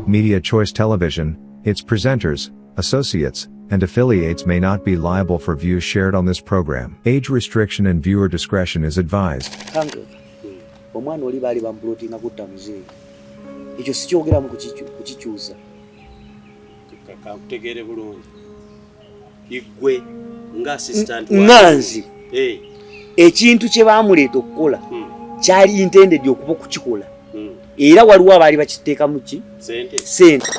Media Choice Television, its presenters, associates, and affiliates may not be liable for views shared on this program. Age restriction and viewer discretion is advised. Omwana oli bali bamplotinga kutta muzeeyi. Ekyo sikyogeramu kukikyusa. Kakutegeere bulungi. Igwe nga assistant Nganzi. Ekintu kye baamuleeta okukola kyali intended okuba okukikola. Era waliwo abaali bakiteeka mu ki? Sente.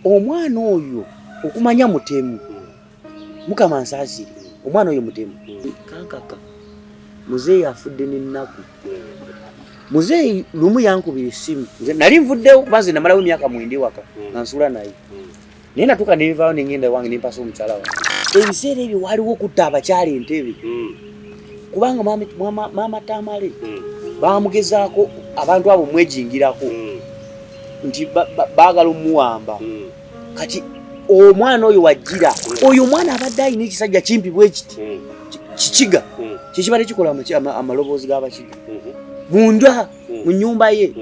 Omwana oyo okumanya mutemu. Mukama nsaasire. Omwana oyo mutemu. Kankaka. Muzeeyi afudde n'ennaku. Muzeeyi lumu yankubira essimu. Nali nvuddewo kubanze namalawo emyaka 9 waka nga nsula naye. Naye natuuka ne nvaawo ne ngenda wange ne mpasa omukyala wange. Ebiseera ebyo waliwo okutta abakyala entebe. Kubanga maama Tamale baamugezaako abantu abo mwejingirako nti baagala omuwamba. Kati omwana oyo wajjira. Oyo omwana abadde alina ekisajja kimpi bwe kiti. Kikiga. Kikibadde kikola amaloboozi g'abakiga. Munda mu nnyumba ye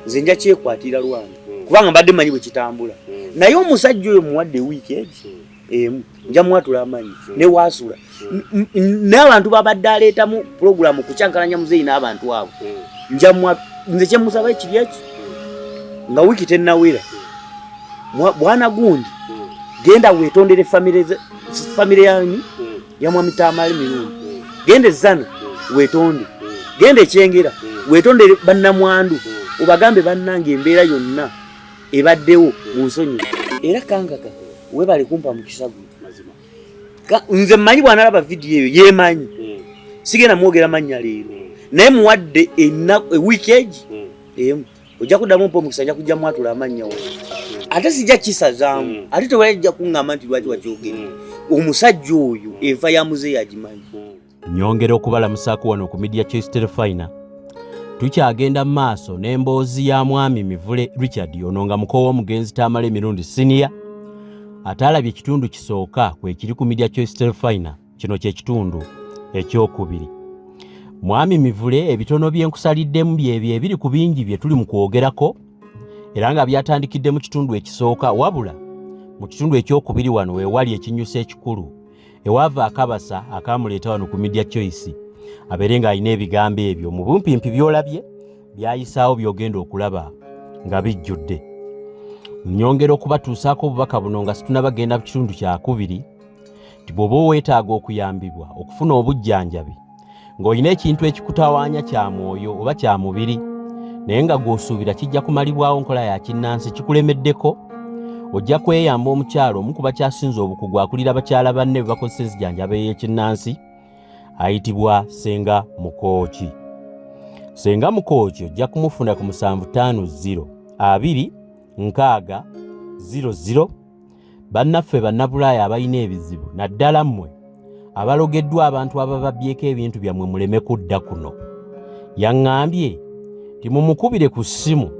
nze nja kyekwatira lwange kubanga mbadde manyi bwe kitambula. Naye omusajja oyo muwadde wiiki emu nja mwatula amanyi ne waasula n'abantu babadde aleetamu pulogulaamu kukyankalanya muzeeyi n'abantu abo nze kye musaba ekiri eki nga wiiki tennawera bwana gundi genda weetondere famire yanyu ya mwami Tamale Mirundi, genda Zana weetonde, genda Ekyengera weetondere bannamwandu obagambe bannange embeera yonna ebaddewo mu nsonyi. Era kankaka webale kumpa mu kisago nze mmanyi bw'analaba vidiyo eyo yeemanyi sigenda mwogera mannya leero naye muwadde wiiki emu ojja kuddamu mpa omukisa nja kujja mwatula amannya wo ate sijja kisazaamu ate tewajja kuŋŋamba nti lwaki wakyogera. Omusajja oyo enfa ya muzeeyi agimanyi. Nyongera okubalamusaako wano ku Media Choice Telefina. Tukyagenda mu maaso n'emboozi ya mwami Mivule Richard ono nga muko w'Omugenzi Tamale Mirundi Senior atalabye ekitundu kisooka kwe kiri ku Media Choice Telefina. Kino kye kitundu ekyokubiri. Mwami Mivule ebitono byenkusaliddemu byebyo ebiri ku bingi bye tuli mu kwogerako era nga byatandikidde mu kitundu ekisooka wabula mu kitundu ekyokubiri wano wewali ekinyusa ekikulu ewaava akabasa akamuleeta wano ku Media Choice abeere nga alina ebigambo ebyo mu bumpimpi byolabye byayisaawo byogenda okulaba nga bijjudde. Nyongera okubatuusaako obubaka buno nga situnabagenda ku kitundu kyakubiri ti bw'oba weetaaga okuyambibwa okufuna obujjanjabi ng'olina ekintu ekikutawaanya kya mwoyo oba kya mubiri naye nga gw'osuubira kijja kumalibwawo nkola ya kinnansi kikulemeddeko, ojja kweyamba omukyalo omu ku bakyasinze obukugu akulira bakyala banne be bakozesa enzijanjaba ey'ekinnansi ayitibwa Senga Mukooki. Senga Mukooki ojja kumufuna ku 75026000. Bannaffe bannabulaaya abalina ebizibu naddala mmwe abalogeddwa abantu abababyeko ebintu byammwe muleme kudda kuno. Yaŋŋambye timumukubire ku ssimu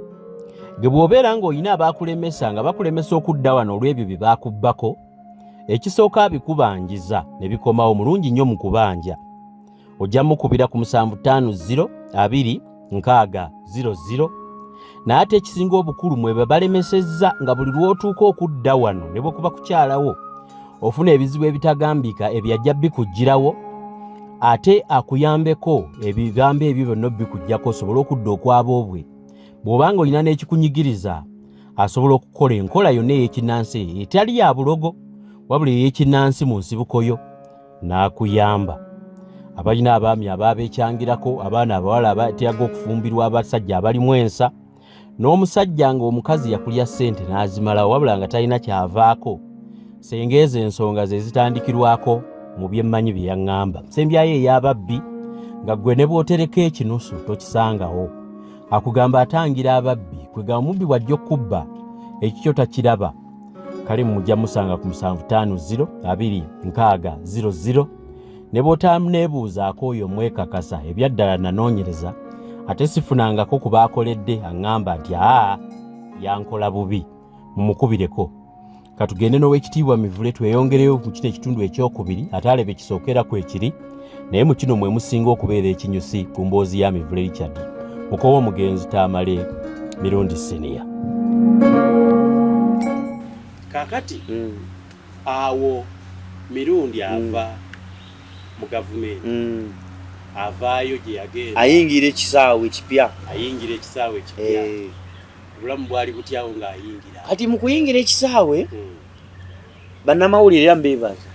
ge bw'obeera ng'olina abaakulemesa nga bakulemesa okudda wano olw'ebyo bye baakubbako ekisooka abikubanjiza ne bikomawo mulungi nnyo mu kubanja. Ojja mukubira ku 75026000 naye ate ekisinga obukulu mwe balemesezza nga buli lw'otuuka okudda wano ne bwekuba kukyalawo ofuna ebizibu ebitagambika ebyajja bikugirawo ate akuyambeko ebigambo ebyo byonna bikujjako osobole okudda okwabobwe. Bw'obanga olina n'ekikunyigiriza asobola okukola enkola yonna ey'ekinnansi etali ya bulogo wabula ey'ekinnansi mu nsibukoyo n'akuyamba. Abalina abaami abaabeekyangirako, abaana abawala abatyaga okufumbirwa abasajja abalimu ensa, n'omusajja ng'omukazi yakulya ssente n'azimalawo wabula nga talina kyavaako. Sengeeza ensonga ze zitandikirwako mu byemmanyi bye yaŋŋamba. Sembyayo ey'ababbi nga ggwe ne bw'otereka ekinusu tokisangawo. Akugamba atangira ababbi kwegamba mubbi bw'ajja okubba ekikyo takiraba. Kale mujja musanga ku 75026000 ne bw'otamuneebuuzaako oyo mwekakasa ebyaddala nanoonyereza ate sifunangako ku baakoledde aŋŋamba nti yankola bubi mumukubireko. Katugende n'Oweekitiibwa Mivule tweyongereyo mu kino ekitundu ekyokubiri ate alebe kisookera ku ekiri naye mu kino mwe musinga okubeera ekinyusi ku mboozi ya Mivule Richard muko w'Omugenzi Tamale Mirundi Senior. Kakati awo Mirundi ava mu gavumenti avaayo gye yagenda ayingira ekisaawe ekipya obulamu bwali butyawo ng'ayingira kati mu kuyingira ekisaawe bannamawulire era mbeebaza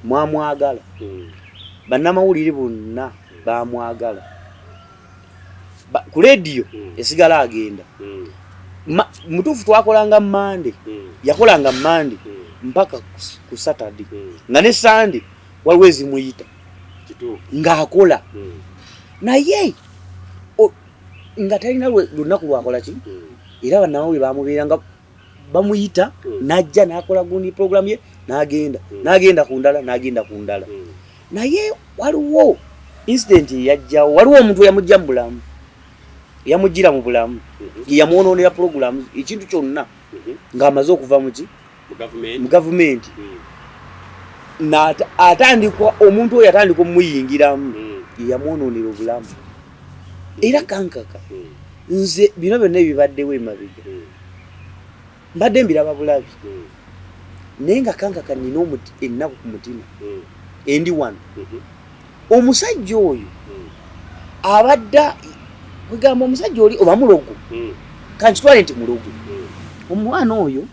mwamwagala bannamawulire bonna bamwagala ku lediyo esigala agenda mutuufu twakolanga Mande yakolanga Mande mpaka ku Saturday nga ne Sunday waliwo ezimuyita ng'akola naye nga talina lunaku lwakola ki era bannamawulire bamubeeranga bamuyita najja n'akola gundi program ye n'agenda ku ndala naye waliwo incident yajjawo waliwo omuntu yamujja mu bulamu yamujjira mu bulamu yamwonoonera program ekintu kyonna ng'amaze okuva mu gavumenti atandikwa omuntu oyo atandika omuyingiramu yamwonoonera obulamu era kankaka nze bino byonna ebibaddewo emabega mbadde mbiraba bulabi naye nga kankaka nina ennaku ku mutima endi wano omusajja oyo abadda kwegamba omusajja oli oba mulogo kankitwale nti mulogo omwana oyo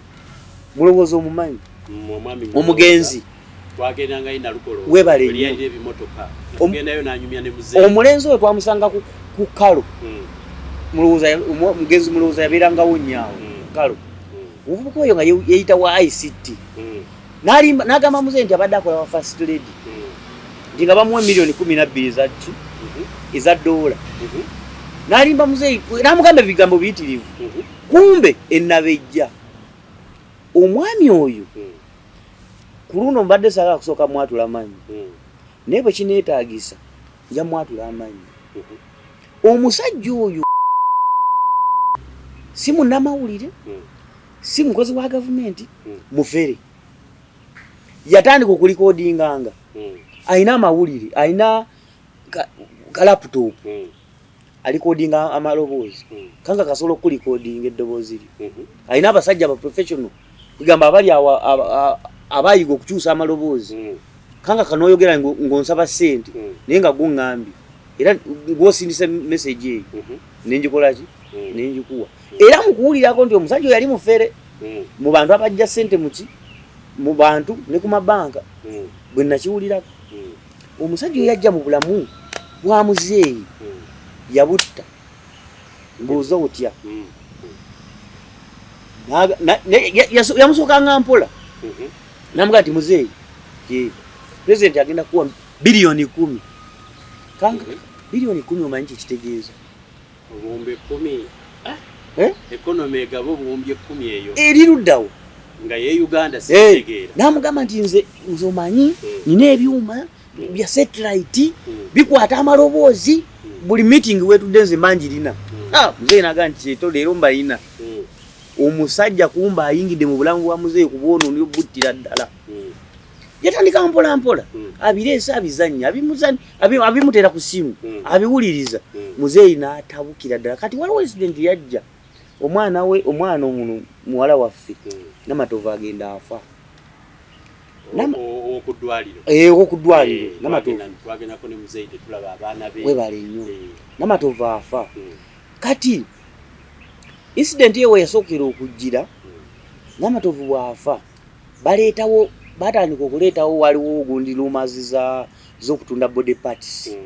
mulowooza omumanyi omugenzi webale omulenzi oyo twamusanga ku kalo omugenzi mulowooza yabeerangawo nyaawo kalo omuvubuka oyo nga yeyita wa ICT n'agamba muzeeyi nti abadde akola wa first lady nti nga bamuwa miliyoni 12 eza dola n'alimba muzeeyi n'amugamba ebigambo biyitirivu kumbe ennabejja omwami oyo ku luno mbadde saagala kusooka mwatula amanyi naye bwe kineetaagisa nja mwatula amanyi omusajja oyo si munnamawulire si mukozi wa gavumenti mufere yatandika okulikodinganga alina amawulire alina kalaputopu alikodinga amaloboozi kanga kasobola okulikodinga eddoboozi lye alina abasajja aba professional kugamba abali abayiga okukyusa amaloboozi kanga kanooyogera ng'onsaba ssente naye nga guŋŋambye era ng'osindisa message eyo nenjikolaki nenjikuwa era mukuwulirako nti omusajja oyo yali mufere mu bantu abajja ssente mu bantu ne ku mabanka bwe nakiwulirako omusajja oyo yajja mu bulamu bwa muzeeyi yabutta mbuuza otya yamusookanga mpola namugaa nti muzeeyi pulezidenti agenda kuwa biliyoni 10 kanga biliyoni 10 omanyi kikitegeeza obuwumbi 10 ekonomi egaba obuwumbi 10 eyo eri luddawo nga ye Uganda sitegeera namugamba nti nze omanyi nina ebyuma bya satellite bikwata amaloboozi buli meeting wetudde nze manjirina muzeeyi nagaa nti kyeto leero mbalina omusajja kumba ayingidde mu bulamu bwa muzeeyi ku bwonooni obuttira ddala yatandika mpola mpola abireese abizannya abimutera ku ssimu abiwuliriza muzeeyi n'atabukira ddala kati waliwo incident yajja omwana ono muwala waffe namatovu agenda afa okuddwaliro namatovu webale nnyo namatovu afa kati incident yewe yasookera okujjira namatovu bwafa batandika okuleetawo waliwo ogundi lumaziza z'okutunda body parts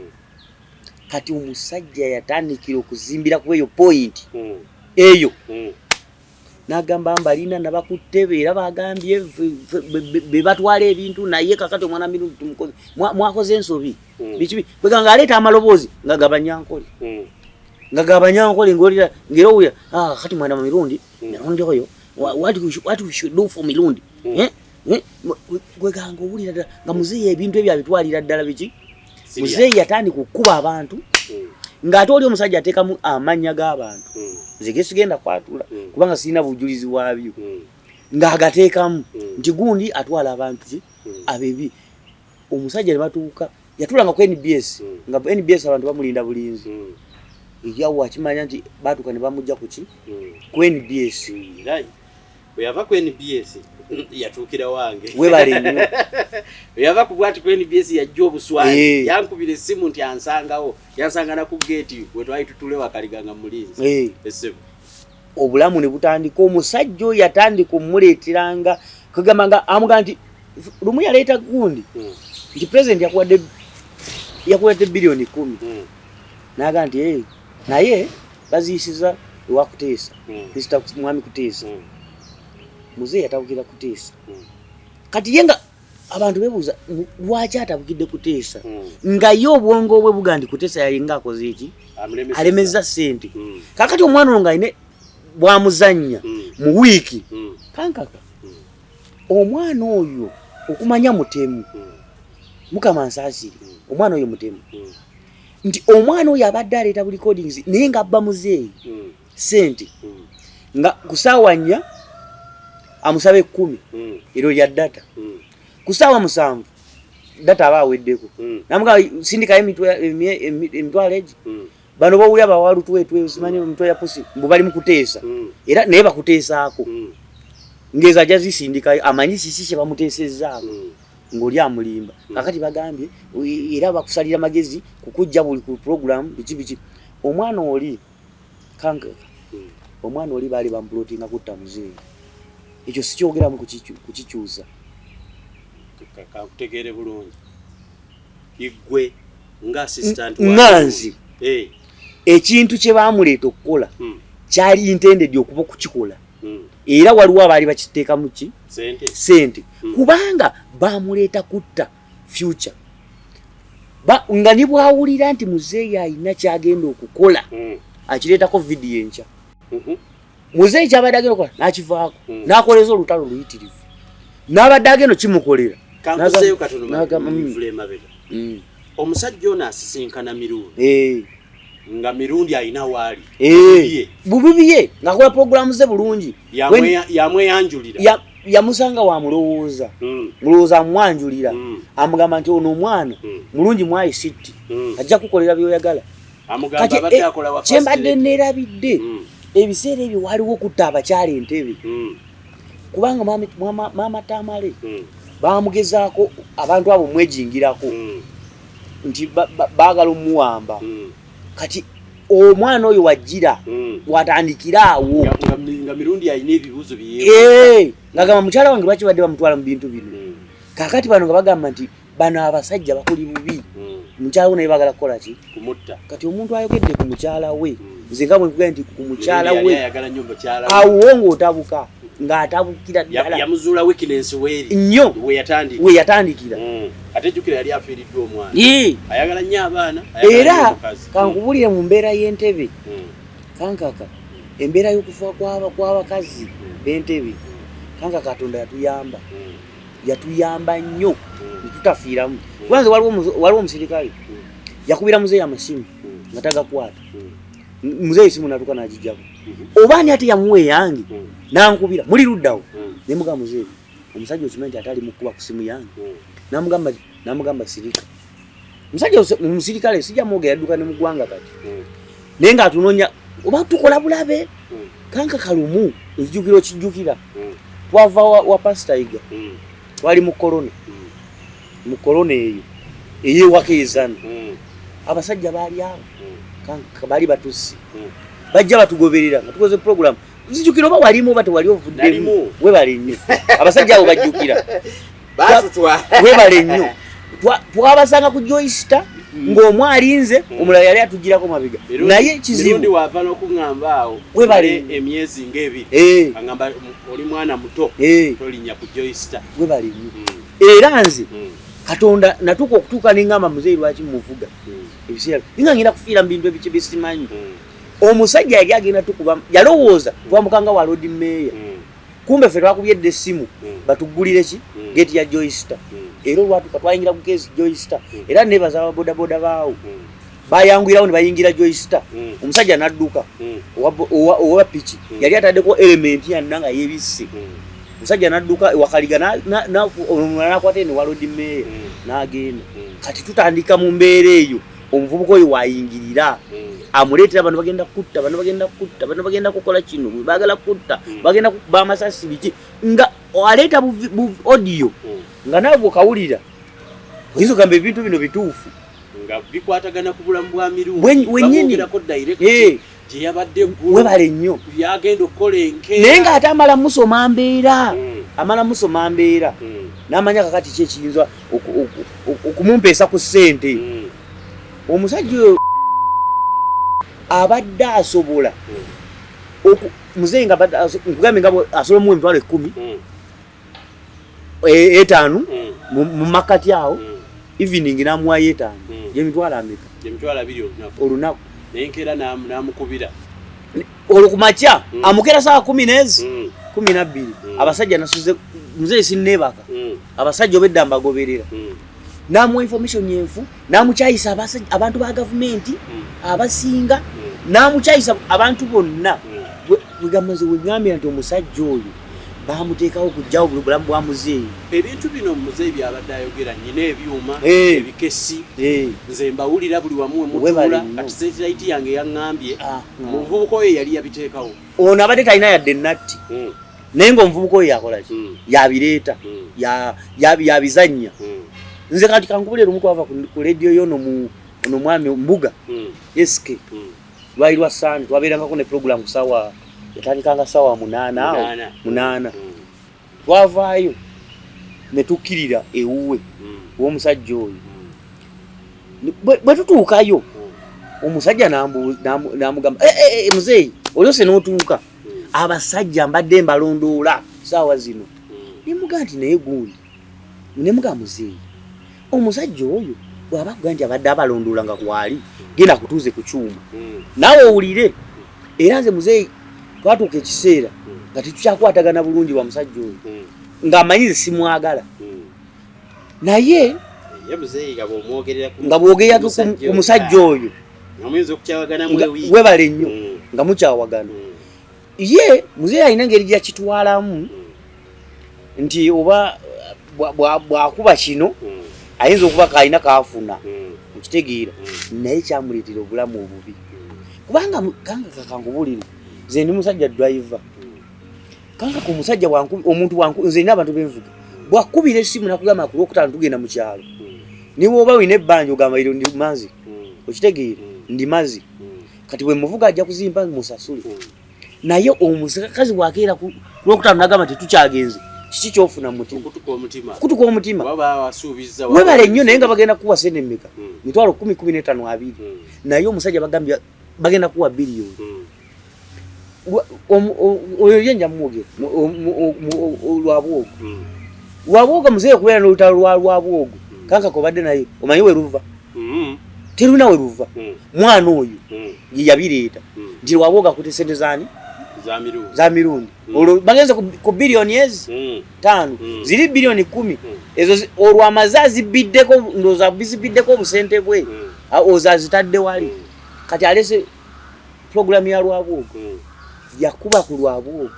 kati omusajja yatandikira okuzimbira ku eyo point eyo n'agamba mbalina nabakutte era bagambye be batwala ebintu naye kakati omwana Mirundi tumukoze mwakoze ensobi bikibi kweganga aleeta amaloboozi nga gabanyankole ngolira ngeroya kati mwana Mirundi Mirundi oyo what we should do for Mirundi kweganga owulira ddala nga muzeeyi ebintu ebyo abitwalira ddala biki muzeeyi yatandika okukuba abantu ng'ate oli omusajja ateekamu amannya g'abantu nze gesigenda kwatula kubanga sirina bujulizi bwabyo ng'agateekamu nti gundi atwala abantu abebi omusajja ne batuuka yatulanga ku NBS nga NBS abantu bamulinda bulinzi yawo akimanya nti batuka ne bamujja kuki ku NBS oyava ku NBS yatuukira wange webale nnyo oyava ku bwati ku NBS yajja obuswali yankubira essimu nti ansangawo yansangana ku geeti we twali tutule wakaliganga mulinzi essebo obulamu ne butandika omusajja oyo yatandika omuleeteranga kagamba nga amuga nti lumu yaleeta gundi nti president yakuwadde biliyoni 10 naga nti naye baziyisiza ewakuteesa Mr. Mwami Kuteesa muzeeyi yatabukira Kuteesa kati yenga abantu bebuuza lwaki atabukidde Kuteesa nga ye obwongo bwe buga nti Kuteesa yalinga akoze eki alemeza ssente kakati omwana ono nga ayine bwamuzannya mu wiiki kankaka omwana oyo okumanya mutemu mukama nsaasire omwana oyo mutemu nti omwana oyo abadde aleeta bu recordings naye nga abba muzeeyi ssente nga kusaawa 4 amusaba 10 ero lya data kusaawa 7 data aba aweddeko namuga sindikayo emitwalo egi bano bawulya bawalutwetwe simanyi emitwe ya pusi mbu bali mu Kuteesa era naye bakuteesaako ngeza jazisindikayo amanyi sisi bamuteesezzaako ng'oli amulimba kakati bagambye era bakusalira magezi kukujja buli ku program biki omwana oli kanka omwana oli bali bamplotinga kutta muzeeyi ekyo sikyogeramu kukikyusa kakutegeere bulungi igwe nga assistant Nganzi ekintu kye baamuleeta okukola kyali intended okuba okukikola era waliwo abaali bakiteekamu ki sente kubanga baamuleeta kutta future nga ne bwawulira nti muzeeyi alina kyagenda okukola akireetako vidiyo enkya muzeeyi kyabadde agenda okukola n'akivaako n'akoleza olutalo luyitirivu n'abadde agenda kimukolera kankuzeeyo katono Mivule emabega omusajja ono asisinkana Mirundi nga Mirundi alina waali bubiye ng'akola programu ze bulungi yamweyanjulira yamusanga wamulowooza mulowooza amwanjulira amugamba nti ono omwana mulungi mwayi sitti ajja kukolera byoyagala kati kyembadde neerabidde ebiseera ebyo waliwo okutta abakyala entebe kubanga maama Tamale baamugezaako abantu abo mwejingirako nti baagala omuwamba kati omwana oyo wajjira watandikira awo nga Mirundi alina ebibuuzo ngagamba mukyala wange lwaki badde bamutwala mu bintu bino kakati bano nga bagamba nti bano abasajja bakuli bubi mukyala we naye bagala kukola ki kumutta kati omuntu ayogedde ku mukyala we nze nga bwe nkugambye nti ku mukyala we awo ng'otabuka ng'atabukira ddala yamuzuula weakness weeri nnyo we yatandikira ate jjukira yali afiiriddwa omwana ayagala nnyo abaana era kankubulire mu mbeera y'entebe kankaka embeera y'okufa kw'abakazi b'entebe kankaka Katonda yatuyamba nnyo netutafiiramu kubanze waliwo omusirikale yakubira muzeeyi amasimu nga tagakwata muzeeyi simu natuka n'agijjako oba ani ate yamuwa eyange nankubira muli luddawo nemuga muzeeyi omusajja okimanyi nti atali mukuba ku simu yange namugamba sirika omusajja musirikale sijja mwogera yadduka ne mu ggwanga kati naye ng'atunoonya oba tukola bulabe kanka kalumu ekijjukiro kijjukira twava wa pasitayiga twali mu korona eyo eyewaka ezana abasajja baali awo kanka baali batusi bajja batugoberera nga tukoze program zijjukira oba walimu oba tewali ovuddemu webale nnyo abasajja abo bajjukira webale nnyo twabasanga ku joyster ng'omwalinze omulala yali atugirako mabega naye kizibu wava n'okuŋŋamba awo webale emyezi ng'ebiri aŋŋamba oli mwana muto tolinnya ku joyster webale nnyo era nze Katonda natuka okutuuka n'eŋŋamba muzeeyi lwaki muvuga ebiseera nga ngenda kufiira mu bintu ebiki bisimanyi omusajja yali agenda tukuba yalowooza twambukanga wa road mayor kumbe ffe twakubyedde essimu batugulire ki geeti ya joyster era olwatuka twayingira ku keesi joyster era nebaza ababodaboda baawo bayangwirawo ne bayingira joyster omusajja n'adduka owa piki yali ataddeko elementi yanna nga yebisse omusajja n'adduka ewakaliga n'akwata eno wa road mayor n'agenda kati tutandika mu mbeera eyo omuvubuka oyo wayingirira amuleetera abantu bagenda kutta, abantu bagenda kutta, abantu bagenda kukola kino, bagala kutta, bagenda kuba amasasi biki nga aleeta audio nga nawe bw'okawulira oyinza okugamba ebintu bino bituufu nga bikwatagana ku bulamu bwa Mirundi wennyinirako direct gye yabadde webale nnyo yagenda okukola enkeera naye ng'ate amala musoma mbeera amala musoma mbeera n'amanya kakati ki ekiyinza okumumpeesa ku ssente omusajja oyo abadde asobola muzeeyi nga nkugambe nga asobola mu emitwalo 10 mu makati awo evening n'amuwayo 5 yemitwalo ameka yemitwalo 2 olunaku n'enkeera n'amukubira olwo ku makya amukera saa 10 12 abasajja nasuze muzeeyi sinneebaka abasajja obedda mbagoberera n'amuwa information yenfu n'amukyayisa abantu ba gavumenti abasinga n'amukyayisa abantu bonna bwegamaze wegambira nti omusajja oyo bamuteekawo okugyawo bulamu bwa muzeeyi ebintu bino muzeeyi byabadde ayogera nyina ebyuma ebikesi nze mbawulira buli wamu wemutuula kati satellite yange yaŋŋambye omuvubuka oyo yali yabiteekawo ono abadde talina yadde natti naye ng'omuvubuka oyo yakolaki yabireeta yabizannya nze kati kankubulira omuntu ava ku lediyo y'ono mwami mbuga eske lwali lwa sande twabeerangako ne program ku sawa yatandikanga sawa 8 twavaayo ne tukkirira ewuwe w'omusajja oyo bwe tutuukayo omusajja n'amugamba muzeeyi olyose n'otuuka abasajja mbadde mbalondoola saawa zino nemugaa nti naye gundi nemugaa muzeeyi omusajja oyo bw'aba kugaa nti abadde abalondoola nga kwali genda kutuuze ku kyuma naawe owulire era nze muzeeyi twatuuka ekiseera nga tetukyakwatagana bulungi wa musajja oyo ng'amanyize simwagala naye nga bwogerera ku musajja oyo webale nnyo nga mukyawagana ye muzeeyi alina engeri gyakitwalamu nti oba bw'akuba kino ayinza okuba kaalina kaafuna okitegeera naye kyamuleetera obulamu obubi kubanga kankubulire nze ndi musajja driver kanga ku musajja omuntu nze nina abantu benvuga bwakubira essimu nakugamba ku lwokutaano tugenda mu kyalo niba oba olina ebbanja ogamba iro ndi mazi okitegeera ndi mazi kati bwe muvuga ajja kuzimba musasule naye omusakazi bwakeera ku lwokutaano nagamba tetukyagenze kiki kyofuna kutuka omutima webale nnyo naye nga bagenda kuwa sente mmeka mitwalo 10-15 naye omusajja bagambye bagenda kuwa biliyoni oyo yenja mwogera lwabwogo muzeeyi okubeera n'olutalo lwabwogo kanka kobadde naye omanyi weruva teruna weruva mwana oyo yabireeta nti lwabwogo akute sente zani za Mirundi olwo bagenze ku biliyoni ezi 5 ziri biliyoni 10 ezo olwo amaze zibiddeko ndoza bizibiddeko obusente bwe ozazitadde wali kati alese program ya lwabwogo yakuba ku lwabwogo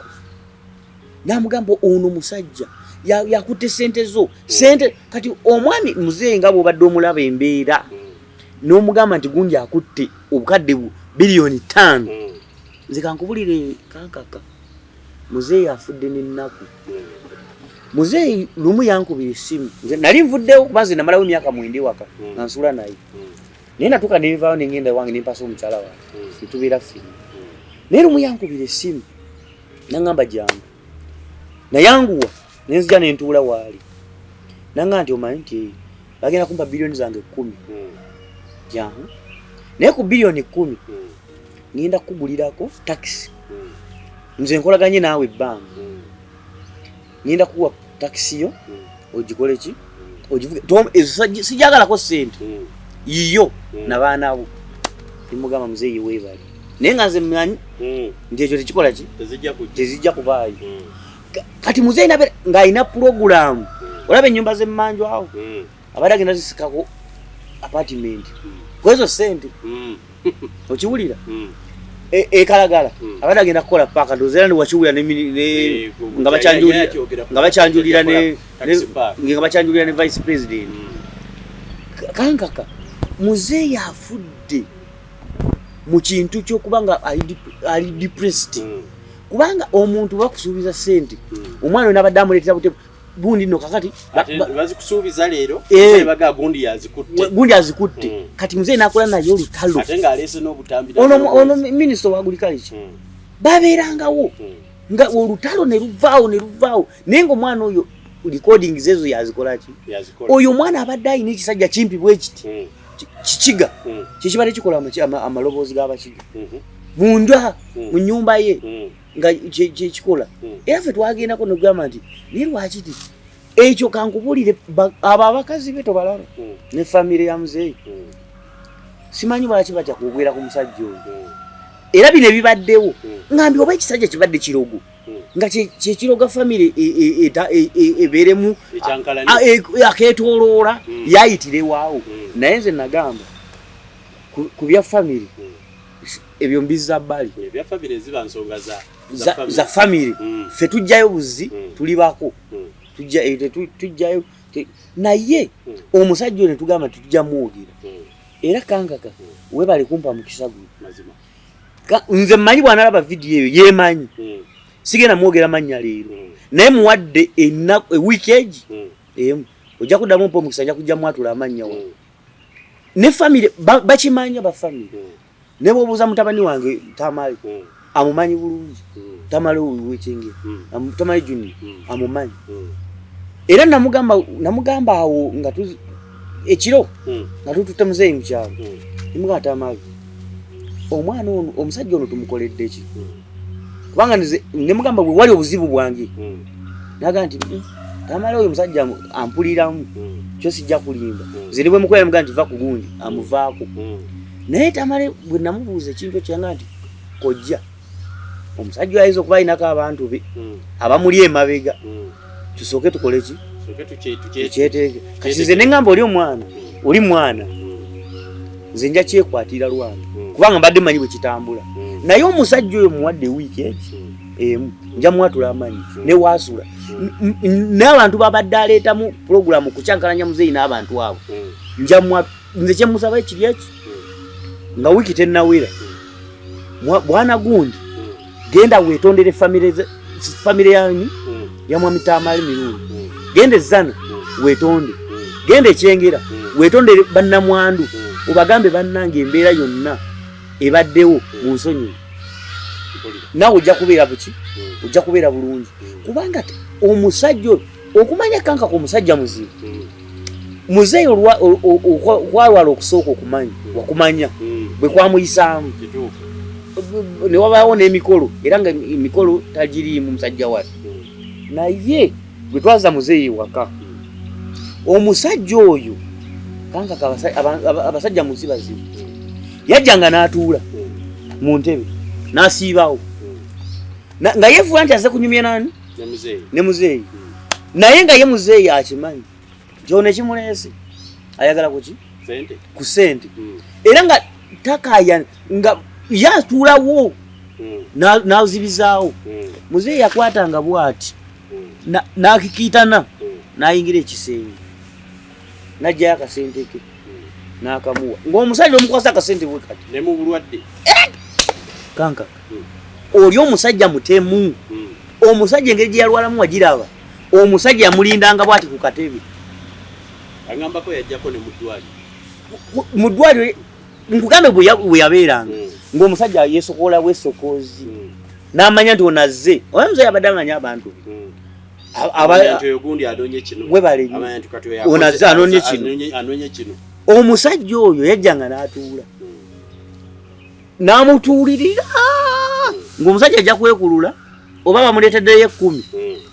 namugamba ono musajja yakutte sente zo sente kati omwami muzeeyi nga bw'obadde omulaba embeera n'omugamba nti gundi akutte obukadde biliyoni 5 nze kankubulire kankaka muzeeyi afudde n'ennaku muzeeyi lumu yankubira essimu nali nvuddewo kuba nze namalawo emyaka 9 waka nga nsula naye naye natuuka nenvaawo nengenda wange nempasa omukyala wange netubeera ffiri naye lumu yankubira essimu nangamba jamba nayanguwa nenzija nentuula waali nangamba nti omanyi nti bagenda kumpa biliyoni zange 10 jamba naye ku biliyoni 10 ngenda kugulirako taxi nze nkolaganye naawe ebbanga ngenda kuwa taxi yo ogikole ki ogivuge sijagalako sente yiyo nabaana bo nimugamba muzeeyi weebali naye nga nze mmanyi nti ekyo tekikola ki tezijja kubaayo kati muzeeyi nabe ng'alina puroguramu olaba ennyumba z'emmanju awo abadde agenda zisikako apartment kwezo sente okiwulira ekalagala abadde agenda kukola paaka ndozera ndi wakiwulira nga bakyanjulira ne vice president kankaka muzeeyi afudde mu kintu ky'okubanga ali depressed kubanga omuntu bakusuubiza ssente omwana ono abadde amuleetera bute gundi nno kakati bazikusuubiza leero baga gundi azikutte kati muzeeyi n'akola naye olutalo ate ng'aleese n'obutambi ono minisita wa agriculture babeerangawo nga olutalo ne luvaawo naye ng'omwana oyo recordings ezo yazikolaki oyo omwana abadde ayina ekisajja kimpi bwe kiti kikiga kikibadde kikola amaloboozi g'abakiga munda mu nnyumba ye nga kyekikola era ffe twagendako nogamba nti naye lwakiti ekyo kankubulire abo abakazi be tobalaba ne famire ya muzeeyi simanyi lwaki batya kugwera ku musajja oyo era bino ebibaddewo ngambi oba ekisajja kibadde kirogo nga kyekiroga famire ebeeremu akeetooloola yayitirewawo naye nze nagamba ku bya famire ebyo mbizza bbali za famire ffe tujjayo buzi tuli bako tujjayo naye omusajja ono tugamba tetujja muwugira era kankaka webale kumpa mu kisago nze mmanyi bw'analaba vidiyo eyo yeemanyi sigenda mwogera mannya leero naye muwadde ewiiki egi emu ojja kuddamu mpa omukisa nja kujja mwatula amannya wa ne famire bakimanya bafamire ne bw'obuuza mutabani wange Tamale amumanyi bulungi Tamale w'ekyengera Tamale Junior amumanyi era namugamba awo nga ekiro nga tututte muzeeyi mu kyalo nimugamba Tamale omwana ono omusajja ono tumukoledde ki kubanga ne mugamba bwe wali obuzibu bwange naga nti Tamale oyo musajja ampuliramu kyo sijja kulimba ziri bwe mukola mugamba nti va ku gundi amuvaako naye Tamale bwe namubuuza ekintu kyanga nti kojja omusajja ayinza okuba ayinako abantu be abamuli emabega tusooke tukole ki tukyeteeke kati nze ne ngamba oli mwana nze nja kyekwatira lwange kubanga mbadde manyi bwe kitambula naye omusajja oyo muwadde wiiki emu nja mwatula amanyi ne waasula n'abantu babadde aleetamu pulogulamu kukyankalanya muzeeyi n'abantu abo nze kyemusaba ekiri eki nga wiiki tennawera bwana gundi genda weetondere famire yanyu ya mwami Tamale Mirundi genda ezzana weetonde genda ekyengera weetondere bannamwandu obagambe bannange embeera yonna ebaddewo mu nsonyi naawe ojja kubeera buki ojja kubeera bulungi kubanga omusajja okumanya kankaka omusajja muzibu muzeeyi okwalwala okusooka wakumanya bwe kwamuyisaamu ne wabaawo n'emikolo era nga emikolo tagiriimu musajja wati naye bwe twaza muzeeyi waka omusajja oyo kankaka abasajja mu nsi bazibu yajjanga n'atuula mu ntebe n'asiibawo nga yeefuula nti aze kunyumya nani ne muzeeyi naye nga ye muzeeyi akimanyi kyona ekimuleese ayagala kuki ku ssente era nga takaya nga yatuulawo n'azibizaawo muzeeyi yakwatanga bw'ati n'akikiitana n'ayingira ekisenge n'ajjayo akasente ke n'akamuwa ng'omusajja omukwasa akasente bwe kati ne mu bulwadde kanka oli omusajja mutemu omusajja engeri gye yalwalamu wagiraba omusajja yamulindanga bw'ati ku katebe agambako yajjako ne mu ddwaliro nkugambe bwe yabeeranga ng'omusajja yeesokola bwesokoozi n'amanya nti onazze oba muzeeyi abadde amanya abantu webale onazze anonye kino omusajja oyo yajjanga n'atuula n'amutuulirira ng'omusajja ajja kwekulula oba bamuleeteddeyo 10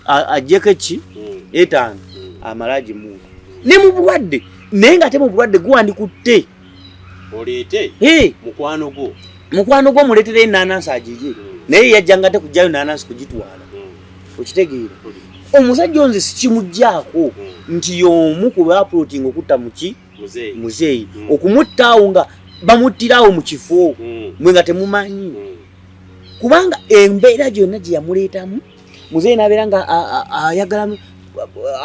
ajjeko 5 amala agimuwa ne mu bulwadde naye ng'ate mu bulwadde guwandikutte oleete mukwano gwo muleetereyo ennaanansi agirye naye yajjanga ate kujjayo ennaanansi kugitwala okitegeera omusajja onze sikimugjaako nti y'omu ku bapulootinga okutta muki muzeeyi okumuttaawo nga bamuttirawo mu kifo mwe nga temumanyi kubanga embeera gyonna gye yamuleetamu muzeeyi n'abeera nga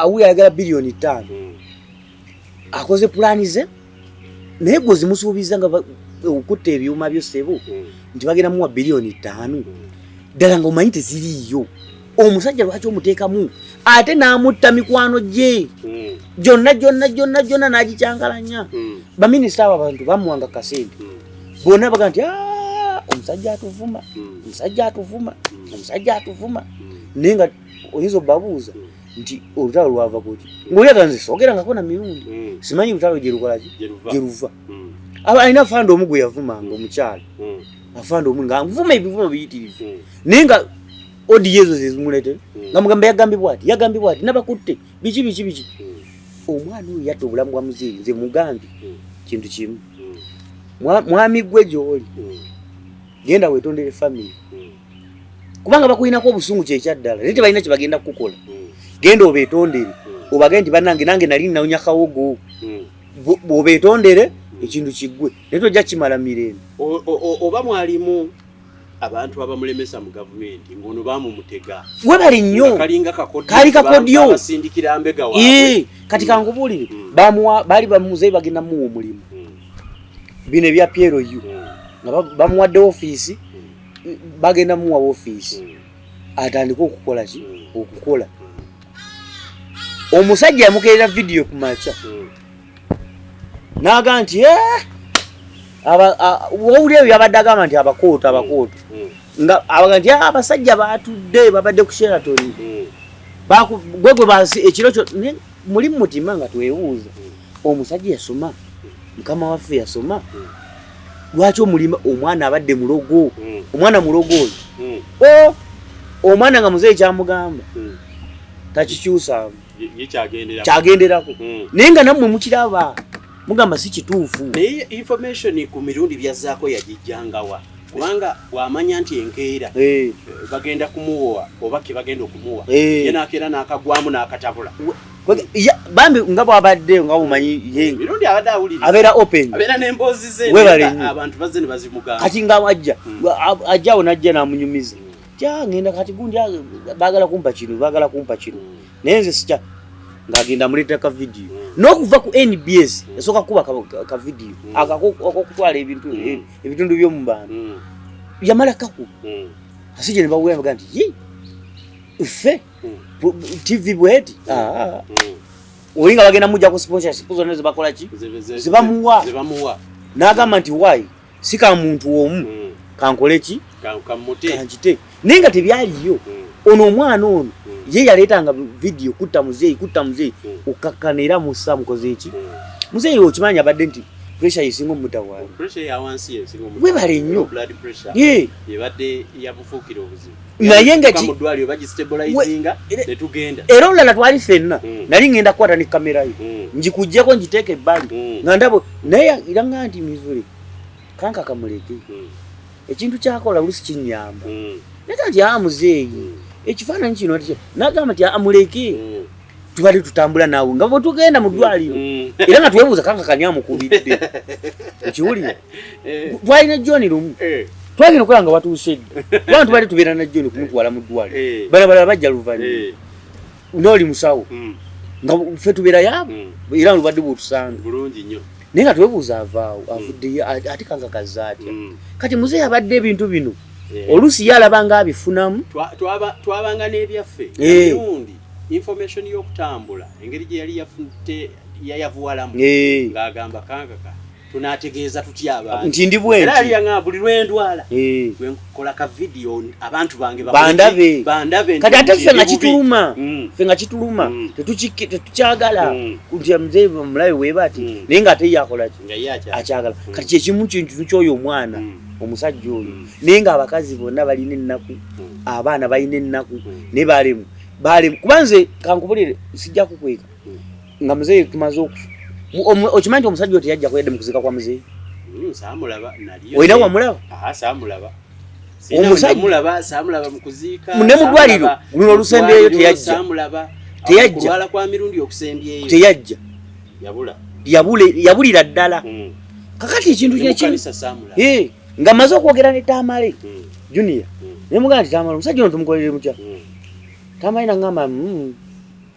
ayagala biliyoni 5 akoze pulaani ze naye gwe zimusuubiza nga okutta ebyuma byo ssebo nti bagenda muwa biliyoni 5 ddala ng'omanyi teziriiyo omusajja lwaki omuteekamu ate n'amutta mikwano gye gyonna n'agicyankalanya baminisita abo abantu bamuwanga kasente bonna baga nti omusajja atuvuma naye nga oyinza obbabuuza nti olutalo lwava kuti ng'olyaga nze soogerangako na Mirundi simanyi lutalo gye luva alina fanda omu gwe yavumanga omukyala afanda omu nga nvuma ebivumo biyitirivu naye nga odi yezo zezimuletere nga mugamba yagambibwa ati nabakutte biki omwana oyo yatta obulamu bwa muzeeyi nze mugambye kintu kimu mwami gwe gy'oli genda weetondere family kubanga bakulinako obusungu kyekyaddala naye tebalina kyebagenda kukukola genda obeetondere obagende nti bannange nange nali nawunya kawogo bw'obeetondere ekintu kiggwe naye tojja kimala mirembe oba mwalimu abantu abamulemesa mu gavumenti ng'ono baamumutega we bali nnyo kali kakodyo basindikira mbega waabwe kati kankubuulire baali bamuzeeyi bagenda muwa omulimu bino ebya Piero yu nga bamuwadde ofiisi bagenda muwa ofiisi atandika okukola omusajja yamukeerera vidiyo ku makya n'aga nti wowuli ebyo yabadde agamba nti abakooto nga abaga nti abasajja batudde babadde ku Sheraton gwegwe ekiro kyo muli mutima nga twebuuza omusajja yasoma mukama waffe yasoma lwaki omwana abadde mulogo omwana mulogo oyo omwana nga muzeeyi kyamugamba takikyusaamu kyagenderako naye nga nammwe mukiraba mugamba si kituufu naye information ku Mirundi byazzaako yagijjangawa kubanga wamanya nti enkeera bagenda kumuwa oba ke bagenda okumuwa ye nakeera n'akagwamu n'akatabula bambi nga bwabadde nga bumanyi Mirundi abadde awulira abeera open abeera n'emboozi ze abantu bazze ne bazimugamba kati nga ajjawo n'ajja n'amunyumiza ngenda kati gundi baagala kumpa kino naye nze sikya ng'agenda amuleeta ka vidiyo n'okuva ku NBS yasooka kuba ka vidiyo akokutwala ebitundu by'omu bantu yamala kaku asijja ne bawuula baga nti ffe TV bweti olinga bagenda mujja ku sponsorship zonna zebakola ki zebamuwa n'agamba nti wayi si ka muntu omu kankole ki kankite naye nga tebyaliyo ono omwana ono ye yaleetanga vidiyo kutta muzeeyi okakkana era mussa mukoze eki muzeeyi okimanyi abadde nti pressure yesinga omutawaana webale nnyo naye nga era olulala twali ffenna nali ngenda kukwata ne kamera yo ngikuggyeko ngiteeka ebbali nga ndabo naye iranga nti Mivule kanka kamuleke ekintu kyakola olusi kinyamba naye nti muzeeyi ekifaananyi kino n'agamba nti amuleke tubadde tutambula naawe nga bwe tugenda mu ddwaliro era nga twebuuza kanka kani amukubidde ekiwulira twalina John lumu twagenda okola nga watuuse dda kubanga tubadde tubeera na John kumutwala mu ddwaliro balala bajja luvannyuma n'oli musawo nga ffe tubeera yaabo era lubadde bw'otusanga naye nga twebuuza avaawo avuddeyo ate kanka kazza atya kati muzeeyi abadde ebintu bino olusi yalabanga abifunamu twabanga n'ebyaffe Mirundi information y'okutambula engeri gye yali yayavuwalamu ng'agamba kankaka tunategeeza tutya abantu nti ndi bwe era yanga buli lwendwala wenkola ka video abantu bange bandabe kati ate ffe nga kituluma tetukyagala nti muzeeyi mulabe weebati naye nga ate yakola ki akyagala kati kyekimu kintu kyoyo omwana omusajja oyo naye nga abakazi bonna balina ennaku abaana balina ennaku naye balemu kuba nze kankubulire sijja kukweka nga muzeeyi tumaze okufa okimanyi nti omusajja oyo teyajja kwedde mu kuzika kwa muzeeyi olina wamulaba saamulaba mu kuziika ne mu ddwaliro luno olusembeeyo teyajja yabulira ddala kakati ekintu kyekimu nga maze okwogera ne Tamale Junior ne mugamba nti Tamale omusajja ono tumukolere mutya Tamale n'angamba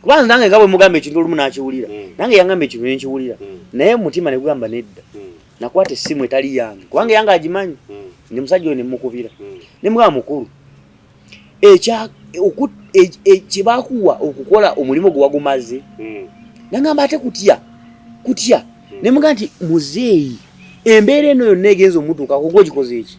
kubanza nange nga bwe mugamba ekintu olumu n'akiwulira nange yangamba ekintu ne nkiwulira naye mutima ne gugamba nedda nakwata essimu etali yange kubanga yange agimanyi ne musajja oyo ne mukubira ne mugamba mukulu kyebakuwa okukola omulimu gwe wagumaze nangamba ate kutya ne mugamba nti muzeeyi embeera eno yonna egenza omutuukako gw'ogikoze eki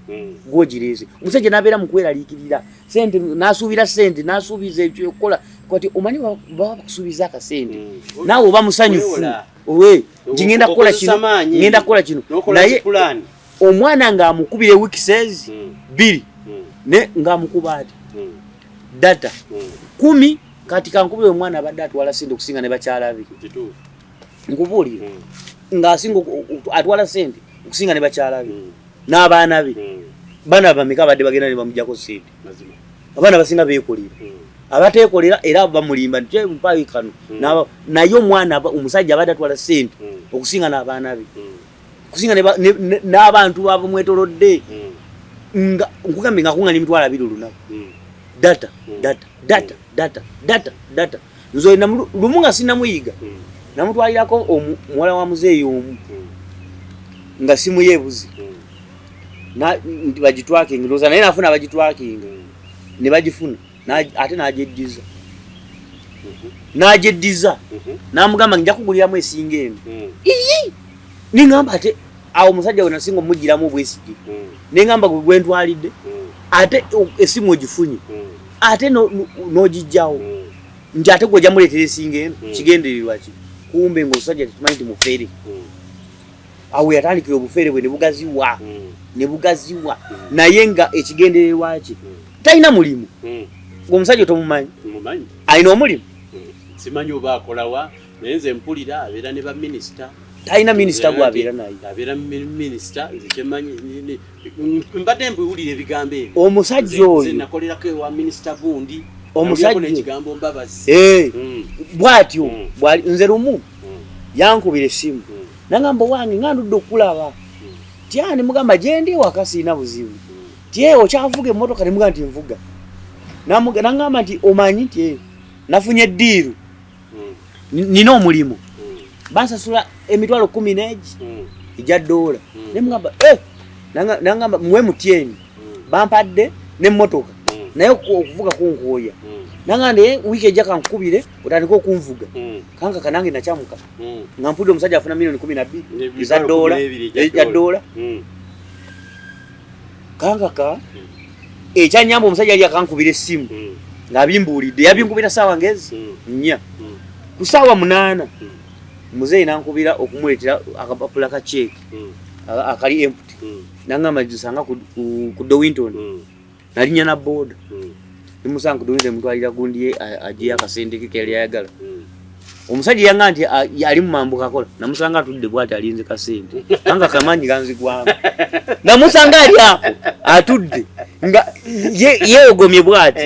gw'ogireese omusajja n'abeera mu kweraliikirira sente n'asuubira sente n'asuubiza ekyokukola kati omanyi baba bakusuubiza akasente naawe oba musanyufu nti ngenda kukola kino naye omwana ng'amukubira wikises 2 ne ng'amukuba ati data 10 kati kankubira omwana abadde atwala sente okusinga ne bakyala be nkubuulira ng'asinga atwala sente okusinga ne bakyala be n'abaana be baana bameka badde bagenda ne bamugyako sente abaana basinga beekolera abateekolera era bamulimba nti mpayo kano naye omwana omusajja abadde atwala sente okusinga n'abaana be okusinga n'abantu babamwetolodde nga nkugambye nga kuŋŋanya emitwalo 2 olunaku data nze lumu nga sinnamuyiga namutwalirako muwala wa muzeeyi omu nga simu yeebuzi nti bagitwakinga ndowooza naye nafuna bagitwakinga ne bagifuna ate n'agyeddiza n'amugamba nja kuguliramu esinga eno niŋŋamba ate awo omusajja we nasinga omugiramu obwesige neŋŋamba gwentwalidde ate esimu ogifunye ate n'ogijjawo nti ate gwojja muleetera esinga eno kigendererwa ki kumbe ng'omusajja tetumanyi nti mufeere awo yatandikira obufeere bwe ne bugaziwa naye nga ekigendererwa ki talina mulimu ng'omusajja tomumanyi alina omulimu simanyi oba akolawa naye nze mpulira abeera ne baminisita talina minisita gwabeera naye abeera minisita nze kyemanyi mbadde mbiwulira ebigambo ebyo omusajja oyo nakolerako ewa minisita gundi omusajja ekigambo mbabazi bw'atyo nze lumu yankubira essimu nangamba wange ngandudde okulaba tyani mugamba gyendi ewaka siina buzibu tye okyavuga emmotoka ne mugamba nti nvuga nangamba nti omanyi nti nafunye eddiiru nina omulimu bansasula emitwalo 10 ejja $. ne mugamba nangamba muwe mutyeni bampadde n'emmotoka naye okuvuga kunkooya nangamba naye wiiki ejja kankubire otandike okunvuga kankaka nange nakyamuka nga mpudde omusajja afuna $12 eza $. Kankaka ekyanyamba omusajja yali akankubira essimu ng'abimbuulidde yabinkubira ssaawa ngezi 4 ku ssaawa 8 muzeeyi nankubira okumuleetera akapapula ka cheeki akali empty nangamba gisanga ku Dowinton nalinya na boda nimusanga ku Dowinton mutwalira gundi ye agiye akasente ke yali ayagala omusajja yanga nti ali mu mambuka akola namusanga atudde bwati alinze kasente kanga kamanyi ganzigwamu namusanga ali apo atudde nga yeogomye bwati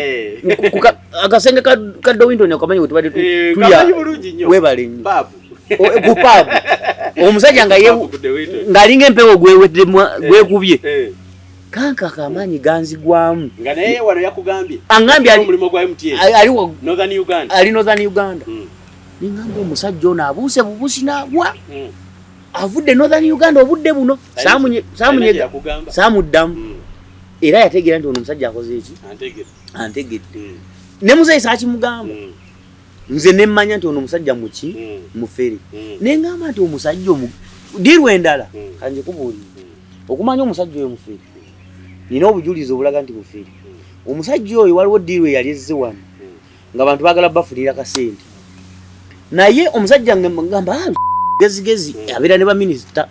akasenge ka Dowinton akamanyi tubadde tulya webale nnyo babu kupabu omusajja nga alinga empewo gwekubye kanka kamanyi ganzigwamu nga naye wano yakugambye angambye omulimo gwa MTN ali Northern Uganda ningamba omusajja ono abuuse bubusi n'agwa avudde Northern Uganda obudde buno saamuddamu era yategeera nti ono omusajja akoze eki antegedde ne muzeeyi saakimugamba nze nemmanya nti ono omusajja muki mufere nengamba nti omusajja dirwa endala kanje kubuulira okumanya omusajja oyo mufere nina obujulizi obulaga nti mufere omusajja oyo waliwo dirwa yali ezze wano nga abantu baagala bafunira kasente naye omusajja ngamba gezigezi abeera ne baminisita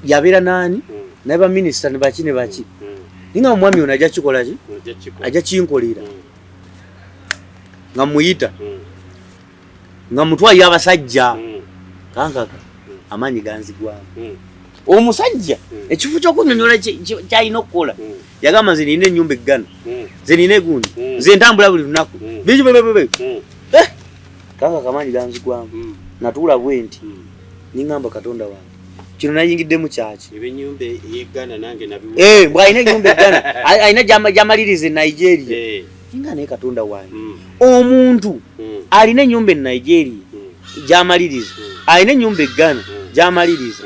yabeera nani ne baminisita ne baki ninga omwami ono ajja kikola ki ajja kinkolera nga muyita nga mutwalira abasajja kankaka amaanyi ganzigwamu omusajja ekifo ky'okunyonyola kyalina okukola yagamba nze nina ennyumba eggana nze nina egundi nze ntambula buli lunaku kankaka amaanyi ganzigwamu natuula bwe nti ningamba katonda wange kino nayingiddemu kyaki bw'alina ennyumba eggana alina gyamaliriza e Nigeria ninga naye katonda wange omuntu alina ennyumba e Nigeria gyamaliriza alina ennyumba eggana gyamaliriza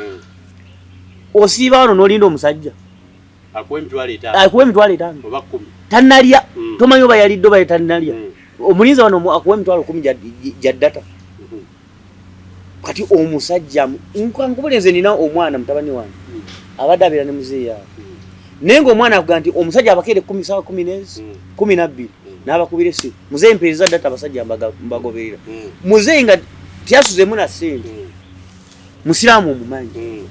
osiiba wano n'olinda omusajja akuwa emitwalo 5 oba 10 tannalya tomanyi oba yalidde oba tannalya omulinzi wano akuwa emitwalo 10 jaddata kati omusajja nkubulenze nina omwana mutabani wange abadde abeera ne muzeeyi awo naye ng'omwana akuga nti omusajja abakeere 12 n'abakubira essimu muzeeyi mpeereza data abasajja mbagoberera muzeeyi nga tyasuzeemu na ssente musiraamu omumanyi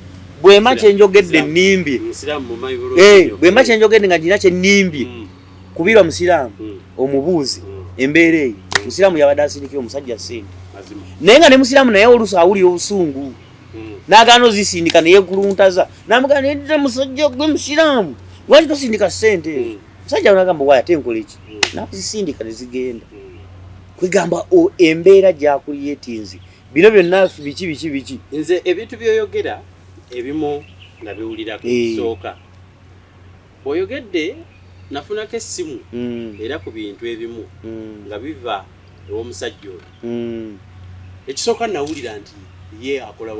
bwema kyenjogedde nnimbye bwema kyenjogedde nga nina kyennimbye kubirwa musiraamu omubuuzi embeera eyo musiraamu yabadde asindikira omusajja ssente naye nga ne musiraamu naye oluusi awulira obusungu n'agaana ozisindika neyekuluntaza namugana nedda musajja gwe musiraamu lwaki tosindika ssente musajja nagamba wayi ate nkola eki nazisindika nezigenda kwegamba embeera gyakuyetinzi bino byonna biki nze ebintu byoyogera ebimu nga biwulira kusooka bw'oyogedde nafunako essimu era ku bintu ebimu nga biva ew'omusajja oyo ekisooka nawulira nti ye akola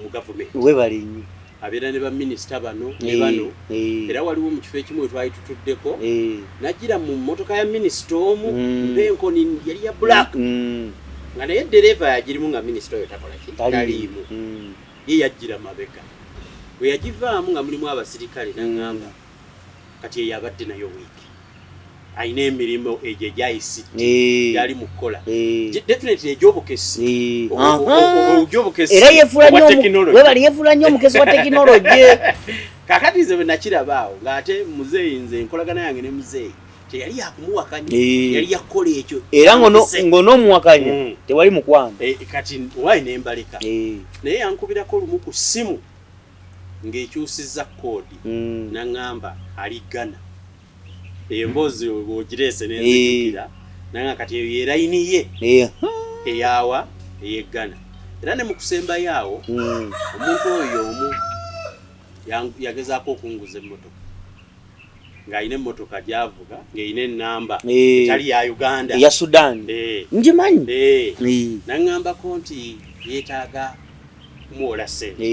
mu gavumenti webale nnyo abeera ne baminisita bano ne bano era waliwo mu kifo ekimu twali tutuddeko najjira mu mmotoka ya minisita omu mpenkoni yali ya black nga naye dereva yagirimu nga minisita oyo takola kitaliimu ye yajjira mabega bwe yagivaamu nga mulimu abasirikale naŋŋamba kati eyo abadde nayo wiiki ayina emirimu egyo egyayisidde gyali mu kukola definitely egyobukesi era yefuula nnyo omukesi wa tekinologi kakati nze bwe nakirabaawo ng'ate muzeeyi nze enkolagana yange ne muzeeyi teyali yakumuwakanya yali yakukola ekyo era ng'onoomuwakanya tewali mukwano kati wayi nembaleka naye yankubirako lumu ku ssimu ng'ekyusizza koodi naŋŋamba ali Ghana emboozi bw'ogireese nenzijukira nanga kati eyo yelayini ye eyaawa eyeggana era ne mu kusembayo awo omuntu oyo omu yagezaako okunguza emmotoka ng'alina emmotoka gy'avuga ng'erina ennamba etali ya Uganda eya Sudan ngimanyi naŋŋambako nti yeetaaga kumuwola ssente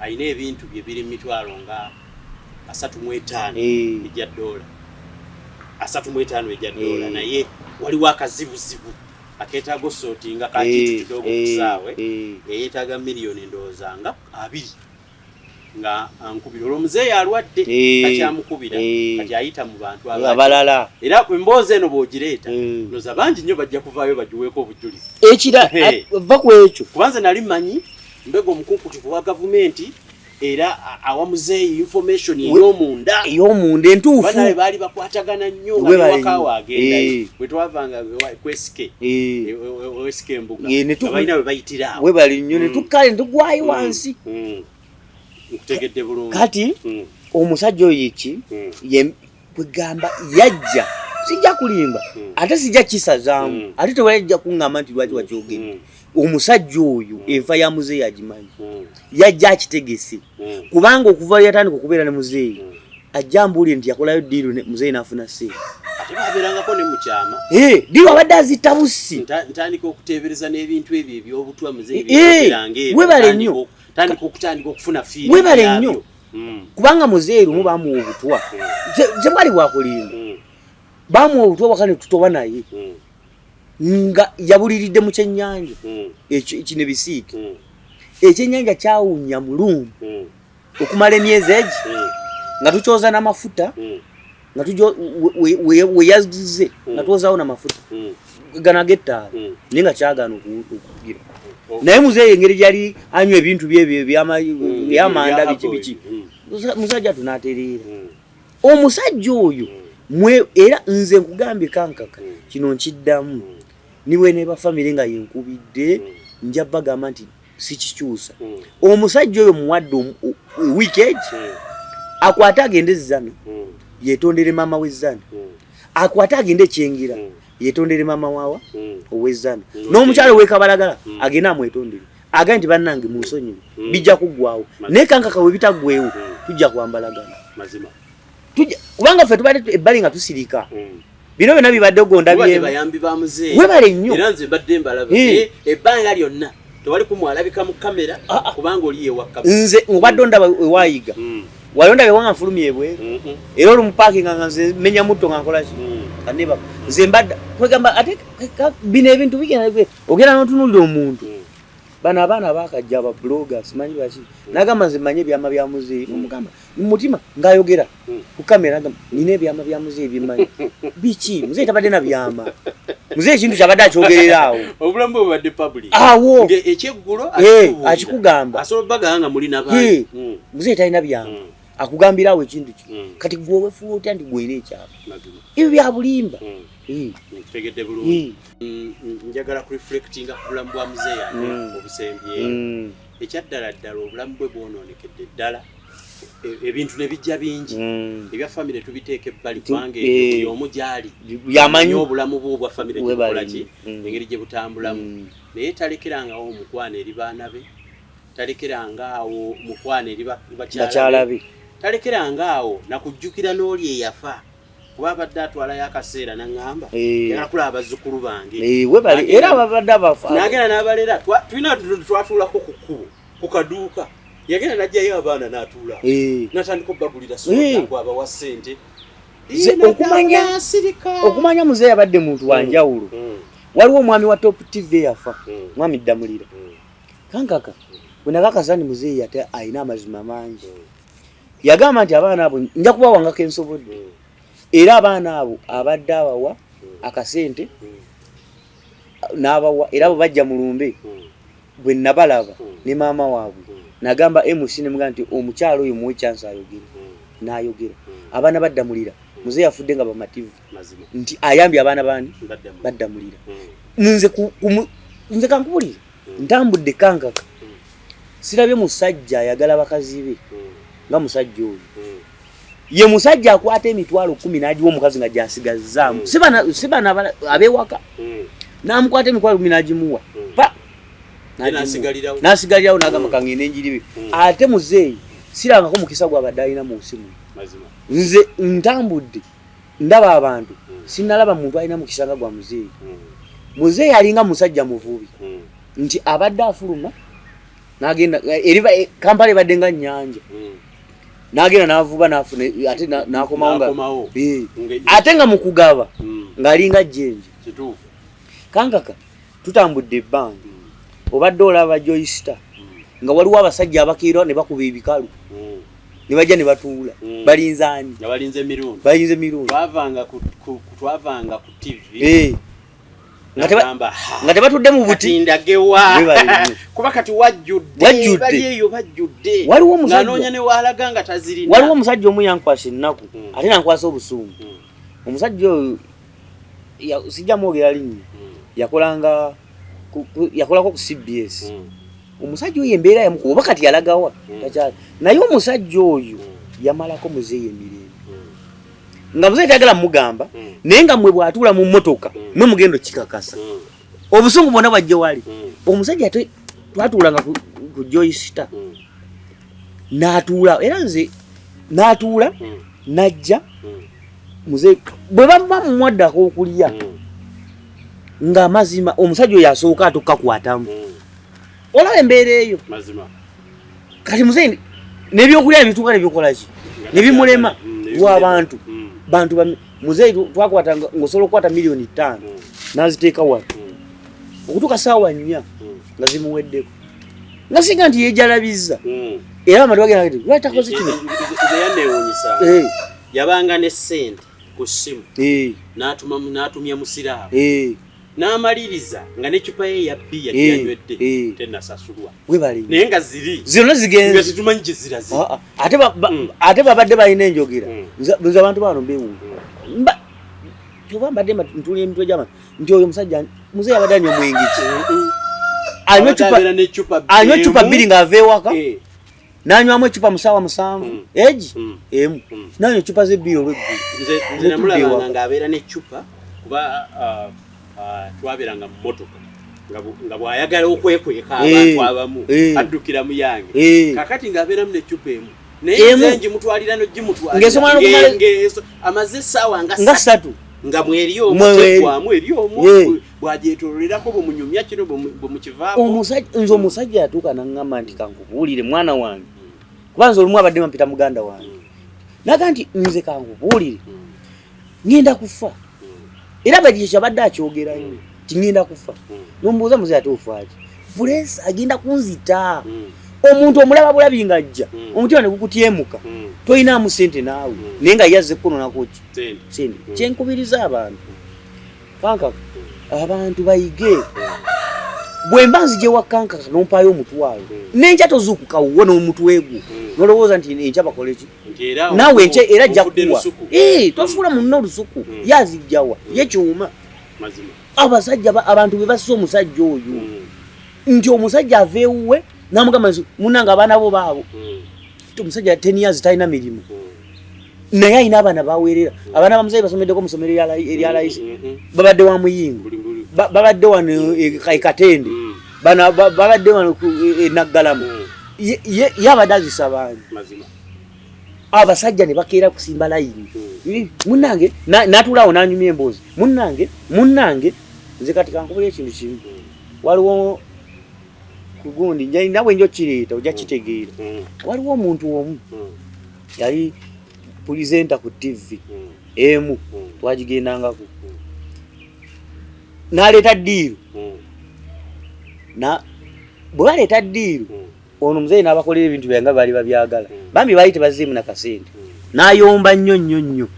alina ebintu bye biri mu mitwalo nga 35 ejja ddoola 35 ejja ddoola naye waliwo akazibuzibu akeetaaga osootinga kakitu kidogo kusaawe yeetaaga miliyoni ndowooza nga 2 nga ankubira olwo muzeeyi alwadde kakyamukubira kati ayita mu bantu abalala era emboozi eno bw'ogireeta noza bangi nnyo bajja kuvaayo bagiweeko obujulizi ekira va ku ekyo kubanza nali manyi mbega omukunkutivu wa gavumenti era awa muzeeyi information ey'omunda entuufu banabe baali bakwatagana nnyo nga newakaawo agendayo bwe twavanga kwesike embuga abalina bwe bayitira awo webali nnyo ne tukkale ne tugwayo wansi nkutegedde bulungi kati omusajja oyo eki kwegamba yajja sijja kulimba ate sijja kisazaamu ate tewajja kuŋŋamba nti lwaki wakyogedde omusajja oyo enfa ya muzeeyi agimanyi yajja akitegese kubanga okuva yatandika okubeera ne muzeeyi ajja mbuulire nti yakolayo diiru muzeeyi n'afuna ssente ate babeerangako ne mukyama diiru abadde azita bussi ntandika okuteebereza n'ebintu ebyo ebyobutwa muzeeyi webale nnyo okutandika okufuna fiiri webale nnyo kubanga muzeeyi lumu bamuwa obutwa gyebwali bwakulimba bamuwa obutwa waka ne tutoba naye nga yabuliridde mu kyennyanja kino bisiike ekyennyanja kyawunya mulumbu okumala emyezi egi nga tukyoza n'amafuta nga weyazize nga twozaawo n'amafuta gano ag'ettaala naye nga kyagaana okugira naye muzeeyi engeri gyali anywa ebintu byebyo byamanda biki musajja tunaatereera omusajja oyo era nze nkugambye kankaka kino nkiddamu niwe ne bafamire nga yenkubidde nja bagamba nti sikikyusa omusajja oyo muwadde wiikeegi akwate agende ezzano yetondere maama w'ezzano akwate agende ekyengira yetondere maama waawa ow'ezzano n'omukyalo w'ekabalagala agende amwetondere agambye nti bannange munsonyiwe bijja kuggwawo naye kankaka we bitaggwewo tujja kwambalagana kubanga ffe tubadde ebbali nga tusirika bino byonna bibadde ogonda byemu bayambi ba muzeeyi webale nnyo era nze mbadde mbalabe ebbanga lyonna tewali kumwalabika mu kamera kubanga oli ewaka nze obadde ndaba ewayiga walonda bewanga fulumye ebwe era oli mu parking nga nze menya mutto nga nkola ki kaneba nze mbadda kwegamba ate bino ebintu bigenda ogenda n'otunuulira omuntu bano abaana bakajja aba bloggers manyi baki nagamba nze manye ebyama bya muzeeyi nomugamba mumutima ngayogera ku kamera nagamba nina ebyama bya muzeeyi byemanyi biki muzeeyi tabadde na byama muzeeyi ekintu kyabadde akyogerera awo obulamu bwe bubadde public awo ekyeggulo akikugamba asobola baganga muli nabaani muzeeyi talina byama akugambira awo ekintu ki kati gwe wefuula otya nti gwera ekyapa ebyo bya bulimba tegedde bulungi njagala kureflectinga ku bulamu bwa muzeeyi obusembyeyo ekyaddala ddala obulamu bwe bwonoonekedde ddala ebintu ne bijja bingi ebya famire tubiteeka ebbali kubanga buli omu gyali yamanyi obulamu bwe obwa famire kikola ki engeri gye butambulamu naye talekerangawo omukwana eri baana be talekerangaawo mukwana eri bakyala be talekerangaawo nakujjukira n'oli eyafa kuba abadde atwalayo akaseera naŋŋamba yagala kulaba abazzukulu bange era ababadde abafa n'agenda n'abalera tulina twatuulako ku kkubo ku kaduuka yagenda n'ajjayo abaana n'atuula n'atandika obbagulira soogwe abawa ssente okumanya muzeeyi abadde muntu wanjawulo waliwo omwami wa Top TV yafa mwami Ddamulira kankaka bwenakakasa nti muzeeyi ate alina amazima mangi yagamba nti abaana abo nja kubawangako ensobodde era abaana abo abadde abawa akasente n'abawa era abo bajja mu lumbe bwe nabalaba ne maama waabwe nagamba M.i.S.O nemugamba nti omukyalo oyo muwe chance ayogere n'ayogera abaana Baddamulira muzeeyi afudde nga bamativu nti ayambye abaana bani Baddamulira nze kankubulire ntambudde kankaka sirabye musajja ayagala bakazi be nga musajja oyo ye musajja akwata emitwalo 10 n'agiwa omukazi nga gyasigazzaamu sibana abewaka n'amukwata emitwalo 10 n'agimuwa n'asigalirawo n'agamba kangende enjiribe ate muzeeyi sirangako mukisa gwabadde alina mu nsi muno nze ntambudde ndaba abantu sinalaba muntu alina mukisa nga gwa muzeeyi muzeeyi alinga musajja muvubi nti abadde afuluma n'agenda kampala ebadde nga nnyanja n'agenda n'avuba n'afuna ate n'akomawo ate nga mu kugaba ng'alinga jjenje kankaka tutambudde ebbanga obadde olaba Joyster nga waliwo abasajja abakeera ne bakuba ebikalu ne bajja ne batuula balinze ani balinze Mirundi twavanga ku TV nga tebatudde mu buti ndagewa kuba kati wajjudde waliwo omusajja ne walaga nga tazirina waliwo omusajja omu yankwasa ennaku ate nankwasa obusungu omusajja oyo sijja mwogera linnya yakolako ku CBS omusajja oyo embeera yamukuba oba kati yalagawa naye omusajja oyo yamalako muzeeyi emirembe nga muzeeyi tayagala mugamba naye nga mmwe bw'atuula mu mmotoka mwe mugendo kikakasa obusungu bwonna bwajja wali omusajja twatuulanga ku Joyster n'atuula era nze n'atuula n'ajja muzeeyi bwe baba mumwaddako okulya ng'amazima omusajja oyo asooka atukakwatamu olaba embeera eyo kati muzeeyi n'ebyokulya ebituuka nebikola ki ne bimulema lw'abantu muzeeyi twakwata ng'osobola okukwata $5,000,000 n'aziteeka wano okutuuka ssaawa 4 nga zimuweddeko nga singa nti yeejalabizza era abantu bagenda kati lwaki takoze kino yabanga ne ssente ku ssimu n'atumya musiraamu n'amaliriza nga n'eccupa ye ya bbiya gyanywedde tennasasulwa naye nga zonna zigenze situmanyi gye zirazi ate babadde balina enjogera nze abantu bano mbewunga oba mbadde ntulya emitwe gy'abantu nti oyo musajja muzeeyi abadde anywa mwenge ki anywa eccupa 2 ng'ava ewaka n'anywamu eccupa 7 egi emu n'anywa eccupa z'ebbiri olw'eggulu nze namulabanga ng'abeera n'eccupa kuba twabeeranga mu mmotoka nga bw'ayagala okwekweka abantu abamu addukira mu yange kakati ng'abeeramu n'eccupa emu naye nze ngimutwalira n'ogimutwalira amaze essaawa nga 3 nga mweriyo omukwamu eriyo omu bwajetololerako bumunyumya kino bumukivaako nze omusajja yatuuka naŋŋamba nti kankubuulire mwana wange kubanza olumu abadde mpita muganda wange naga nti nze kankubuulire ngenda kufa era bali kyabadde akyogerayo ti ngenda kufa nombuuza muze ate ofaaki fulesi agenda kunzita omuntu omulaba bulabi ng'ajja omutima ne gukutyemuka toyinaamu ssente naawe naye nga yazze kunonakoki sente kyenkubiriza abantu kankaka abantu bayige bwe mba nzijewa kankaka nompaayo omutwalo n'enkya tozuukuka wuwo n'omutwe gwo nolowooza nti enkya bakole ki naawe enkya era ajja kukuwa tofuula munno olusuku yazijjawa yekyuma abasajja abantu be bassa omusajja oyo nti omusajja aveewuwe namugamba munanga abaana bo baabo omusajja 10 years talina mirimu naye alina abaana baweerera abaana bamuzayi basomeddeko mu ssomero eryalayisi babadde wa muyingo babadde wano ekatende babadde wano enaggalamu yabadde azisa bangi abasajja ne bakeera kusimba layini munnange n'atuulaawo n'anyumya emboozi munnange nze kati kankubula ekintu kimu waliwo kugundi nawe njo kireeta ojja kitegeera waliwo omuntu omu yali pulizenta ku TV emu twagigendangako n'aleeta ddiiru bwe baleeta ddiiru ono muzeyi n'abakolera ebintu byanga baali babyagala bambi baali tebazzeemu nakasente n'ayomba nnyo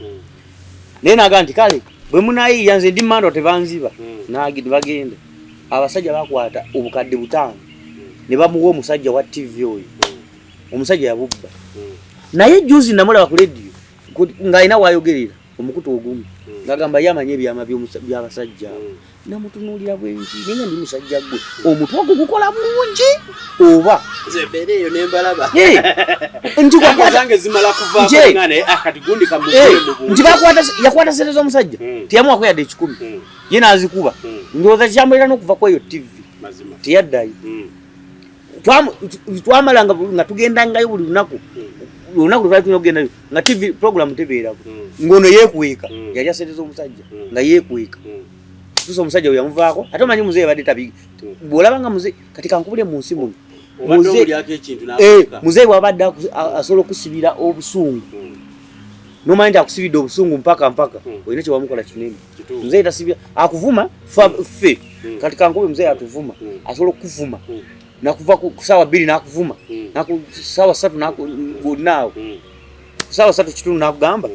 naye naga nti kale bwe munayiiya nze ndi mmando tebanziba bagenda abasajja bakwata obukadde 5 ne bamuwa omusajja wa TV oyo omusajja yabubba naye juzi namulaba ku radio ng'alina waayogerera omukutu ogumu ng'agamba yamanye ebyama by'abasajja namutunuulira bwenki naye nga ndi musajja gwe omutwe ogwo gukola bulungi oba zebere eyo nembalaba nti nti yakwata sente z'omusajja teyamuwako yadde 10 ye n'azikuba ndowooza kyamulira n'okuva ku eyo TV teyaddayo twamalanga nga tugendangayo buli lunaku lwali tulina okugendayo nga TV program tebeerako ng'ono yeekweka yali asente z'omusajja nga yeekweka tusa omusajja we yamuvaako ate omanyi muzeeyi abadde tabiga bw'olaba nga muzeeyi kati kankubule mu nsi muno muzeeyi bw'abadde asobola okusibira obusungu nomanyi nti akusibidde obusungu mpaka olina kyewamukola kinene muzeeyi tasibira akuvuma ffe kati kankube muzeeyi atuvuma asobola okuvuma nakuva ku ssaawa 2 n'akuvuma ku ssaawa 3 gonaawo ssaawa 3 kitundu n'akugamba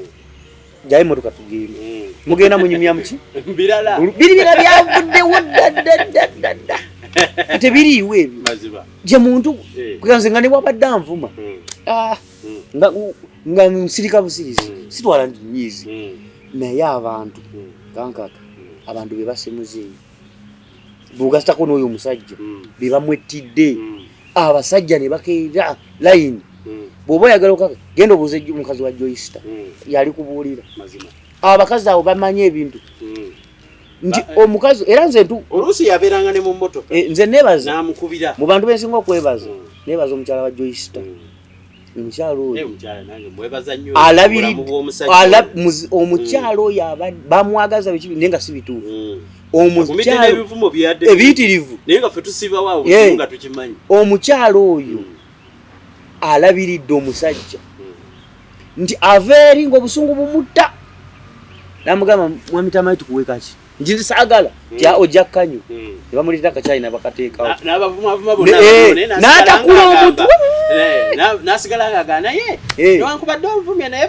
jjayo emmotoka tugende mugenda munyumya muki birala byavuddewo ddadda tebiriiwo ebyo gye muntu kuyanze nga ne wabadde anvuma nga nsirika busirizi sitwala ndi nyiizi naye abantu kankaka abantu be basse muzeeyi bugasitako n'oyo omusajja be bamwettidde abasajja ne bakeera layini bw'oba oyagala okaka genda obuuze omukazi wa Joyster yali kubuulira abakazi abo bamanye ebintu nti omukazi era nze oluusi yabeeranga ne mu mmotoka nze neebaza n'amukubira mu bantu bensinga okwebaza neebaza omukyala wa Joyster omukyalo oyo omukyalo oyo bamwagaza biki naye nga si bituufu omukyalo ebiyitirivu naye nga ffe tusibawo nga tukimanyi omukyalo oyo alabiridde omusajja nti aveeri ng'obusungu bumutta namugamba mwami tamayi tukuwe kaki nti saagala ojja kkanyo ne bamuleetera akacaayi nabakateekawo n'atakula omutwe n'asigala ng'agaana ye newankubadde omuvumya naye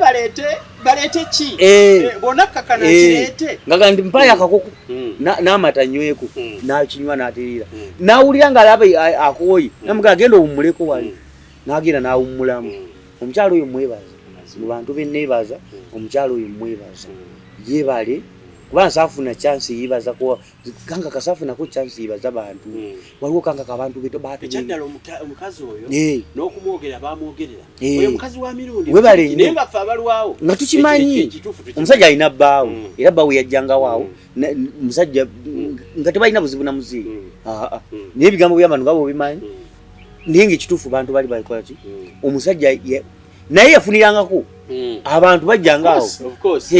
baleete ki bonna kkakana kireete ngaga nti mpaayo akakoko n'amata nyweko n'akinywa n'atereera n'awulira ng'alaba akooye namugamba genda owummuleko wali n'agenda n'awummulamu omukyalo oyo mwebaza mu bantu be neebaza omukyalo oyo mwebaza yebale kuba nsaafuna chance yibaza ko kanga kasafunako chance yibaza bantu waliwo kanga kabantu beto ekyadala omukazi oyo n'okumwogera bamwogerera oyo mukazi wa Mirundi naye nga ffe abalwawo nga tukimanyi omusajja alina bbaawo era bbaawo yajjanga waawo omusajja nga tebalina buzibu na muzeeyi naye ebigambo by'abantu nga bo bimanyi naye ng'ekituufu bantu bali balikola ki omusajja naye yafunirangako abantu bajjangaawo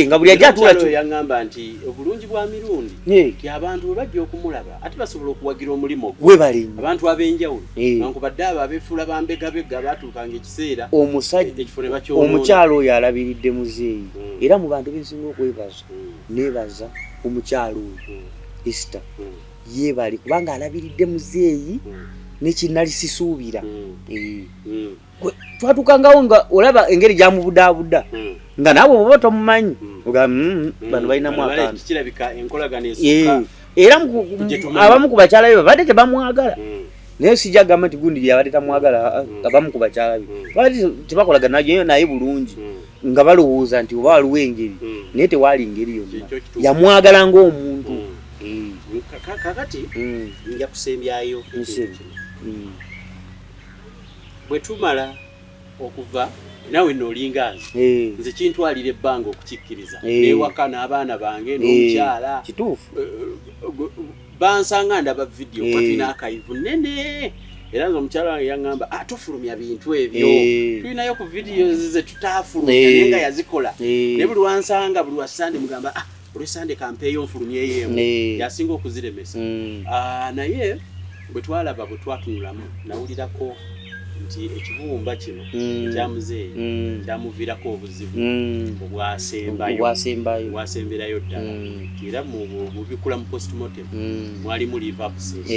nga buli ajja atula yaŋŋamba nti obulungi bwa Mirundi ti abantu bwe bajja okumulaba ate basobola okuwagira omulimo gwe bali abantu ab'enjawulo bankubadde abo abeefuula bambegabega baatuukanga ekiseera omukyalo oyo alabiridde muzeeyi era mu bantu bensinga okwebaza neebaza omukyalo oyo Esther yeebali kubanga alabiridde muzeeyi nekinali sisuubira twatukangawo nga olaba engeri gyamubudaabuda nga naawe oba tomumanyi bano balinamu akantu era abamu ku bakyala be babadde tebamwagala naye sijja gamba nti gundi lyabadde tamwagala abamu ku bakyala be babadde tebakolagana naye bulungi nga balowooza nti oba waliwo engeri naye tewaali ngeri yonna yamwagala ng'omuntu kakati nja kusembyayo bwe tumala okuva nawe noolingazi nze kintwalira ebbanga okukikkiriza newaka n'abaana bange n'omukyala kituufu bansanga ndaba vidiyo kwatulina akayivu nene era nze omukyala wange yaŋŋamba tofulumya bintu ebyo tulinayo ku vidiyo ze tutaafulumya naye nga yazikola naye buli wansanga buli wasande mugamba olwesande kampeeyo nfulumyeyo emu yasinga okuziremesa naye bwe twalaba bwe twatunulamu nawulirako nti ekibumba kino ekya muzeeyi kyamuviirako obuzibu obwasemberayo ddala era mubikula mu postmortem mwalimu liver abscess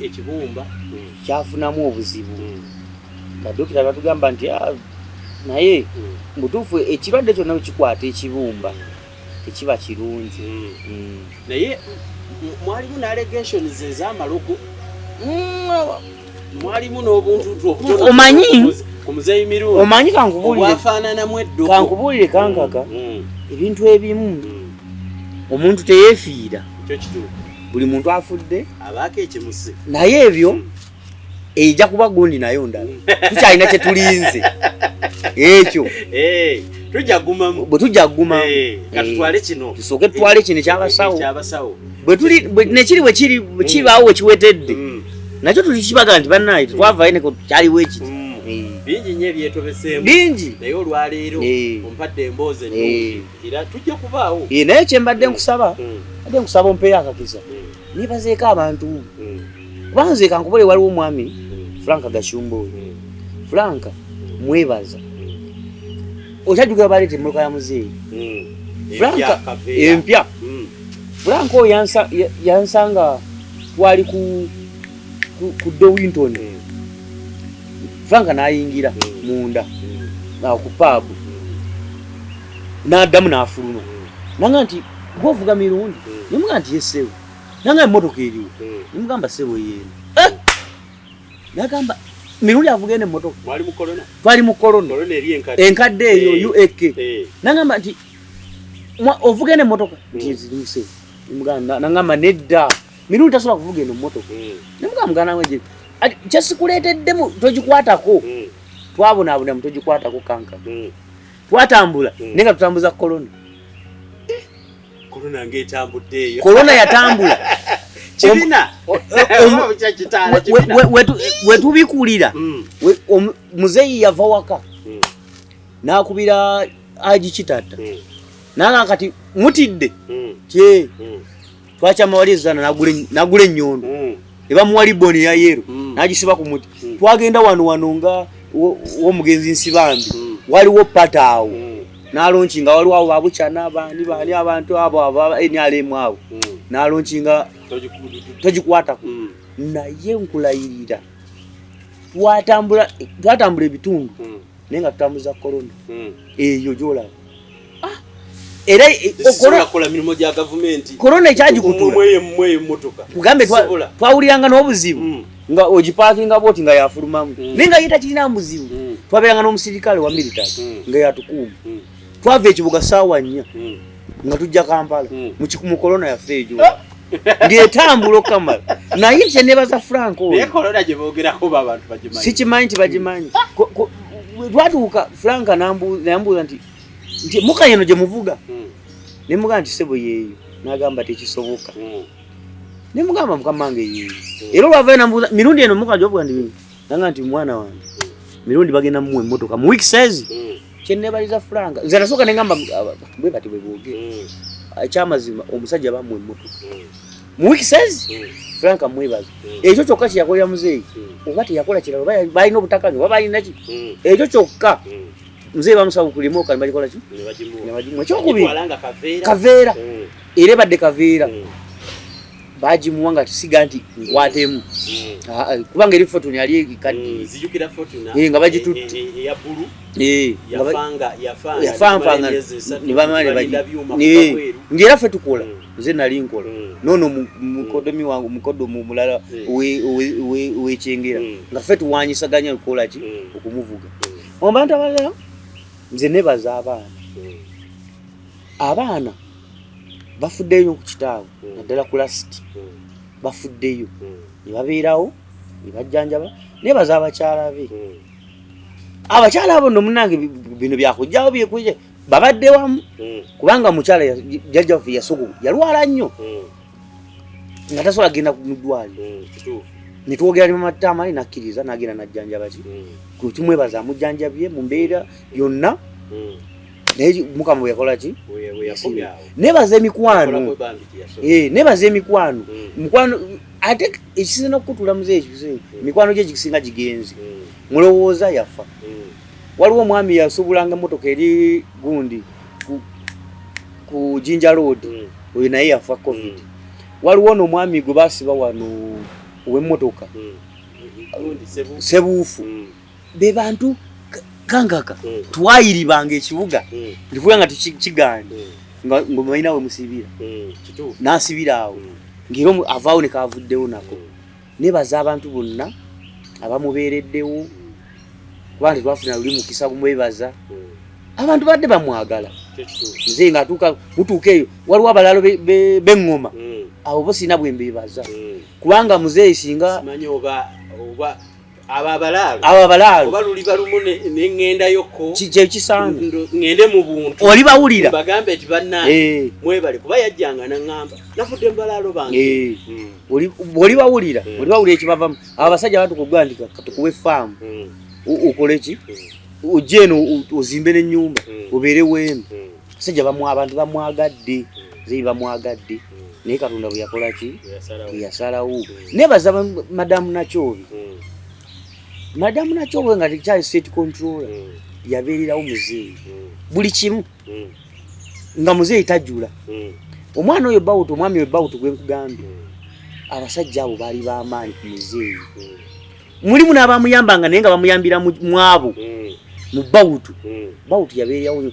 ekibumba kyafunamu obuzibu badokita batugamba nti naye mutuufu ekirwadde kyonna wekikwata ekibumba tekiba kirungi naye mwalimu n'allegations ez'amalogo mwalimu n'obuntu omanyi ku muzeeyi Mirundi omanyi obwafaananamu edduko kankubuulire kangaga ebintu ebimu omuntu teyeefiira buli muntu afudde abaako ekimusi naye ebyo ejja kuba gundi nayo ndala tukyalina kye tulinze ekyo tujja gumamu bwe tujja gumamu katutwale kino tusooke tutwale kino ekyabasawo nekiri bwe kibaawo wekiwetedde nakyo tulikibaga nti bannaayi tetwavayo ne kyaliwo ekiti bingi nnyo ebyetobeseemu bingi naye olwaleero ompadde emboozi ennungi era tujja kubaawo naye kyembadde nkusaba adde nkusaba ompeeyo akakiza neebazeeko abantu kubanga nze kankubule waliwo omwami Franka Gashumba oyo Franka mwebaza okyajjukira baleeta emmoloka ya muzeeyi Franka empya Franka oyo yansanga twali ku Dowington Franka n'ayingira munda ku paabu n'addamu n'afuluma nanga nti gwovuga Mirundi nemuga nti yesewo nanga emmotoka eriwo nemugamba sebo yeena nagamba Mirundi avuga ene emmotoka twali mu kolono enkadde eyo UAK nagamba nti ovuga ene emmotoka nti zirimusebo nagamba nedda Mirundi tasobola kuvuga eno emmotoka nemugamba muganda wange kyesikuleeteddemu togikwatako twabonaabonemu togikwatako kanka twatambula naye nga tutambuza kolona kolona yatambula kibina wetubikulira muzeeyi yava waka n'akubira Aji Kitata nanga kati mutidde kye twakyamawalizana nagula ennyondo ebamuwa liboni ya yero n'agisiba ku muti twagenda wano nga Omugenzi nsibambi waliwo pata awo n'alonchinga waliwo abo babukyana baani abantu abo NRM awo n'alonchinga togikwatako naye nkulayirira twatambula ebitundu naye nga tutambuza kolona eyo gyolaba era kolona ekyagikutula kugambe twawuliranga n'obuzibu nga ogipaakinga bwoti nga yafulumamu naye nga yeta kirina muzibu twabeeranga n'omusirikale wa military nga yatukuuma twava ekibuga ssaawa 4 nga tujja Kampala mu kolona yaffe egyo ng'etambula okamala naye kyenebaza Frank oyo sikimanyi nti bagimanyi twatuuka Frank nambuuza nti mukayeno gye muvuga nemugamba nti sebo yeeyo n'agamba tekisoboka nemugamba mukamange yeeyo era olwavayo nambuuza Mirundi eno muka gyovuga ndi nanga nti mwana wange Mirundi bagenda mu emmotoka mu week says kyenebaliza Franka nze nasooka ne ngamba bwe bati bwe booge ekyamazima omusajja bamu emmotoka mu week says Franka mwebaza ekyo kyokka kyakolera muzeeyi oba teyakola kirala balina obutaka ne balina ki ekyo kyokka muzeeyi bamusaba kulimoka ne balikola ki ne bagimu ekyokubiri kaveera era badde kaveera bagimuwanga tusiga nti nkwatemu kubanga eri Fortune yali kadi zijukira Fortune nga bagitutte ya bulu yafanga ne bamane baji ngera ffe tukola nze nali nkola nono mukodomi wangu mukodo mulala wekyengera nga ffe tuwanyisaganya lukola ki okumuvuga obantu abalala nze nebaza abaana bafuddeyo ku kitaawo naddala ku lasiti bafuddeyo ne babeerawo ne bajjanjaba nebaza abakyala be abakyala abo nno munnange bino byakujjawo byekuje babadde wamu kubanga mukyala jjajja waffe yasogo yalwala nnyo nga tasobola genda mu ddwaliro ne twogera ne matamani nakkiriza n'agenda najjanjaba ki kimwebaza amujjanjabye mu mbeera yonna naye Mukama bwe yakola ki nebaza emikwano nebaza emikwano ate ekisinga okutula muzeeyi ekisinga emikwano gye gisinga gigenzi mulowooza yafa waliwo omwami yasobulanga emmotoka eri gundi ku Jinja Road oyo naye yafa covid waliwo n'omwami gwe basiba wano ow'emmotoka sebuufu be bantu kangaka twayiribanga ekibuga ndivuga nga tukigande ngo mayina we musibira nasibira awo ngiro avaawo ne kavuddewo nako nebaza abantu bonna abamubeereddewo kubanga twafuna luli mukisa kumwebaza abantu badde bamwagala nze nga atuuka mutuuka eyo waliwo abalalo b'eŋŋoma abo bo sina bwe mbeebaza kubanga muzeeyi singa ababalaalo oba luli balumu neŋŋendayoko kyekisanga ŋŋende mu buntu oli bawulira bagambe nti bannange mwebale kuba yajjanga naŋŋamba nafudde mu balaalo bange oli bawulira ekibavamu abo abasajja batukugamba nti katukuwe faamu okole ki ojje eno ozimbe n'ennyumba obeere weemu abasajja abantu bamwagadde zeeyi bamwagadde naye Katonda bwe yakola ki bwe yasalawo nebaza madamu Nakyobe madamu Nakyobe nga tekyali state controller yabeererawo muzeeyi buli kimu nga muzeeyi tajjula omwana oyo Bawutu omwami oyo Bawutu gwe nkugambye abasajja abo baali b'amaanyi ku muzeeyi mulimu n'abamuyambanga naye nga bamuyambira mwabo mu Bawutu yabeererawo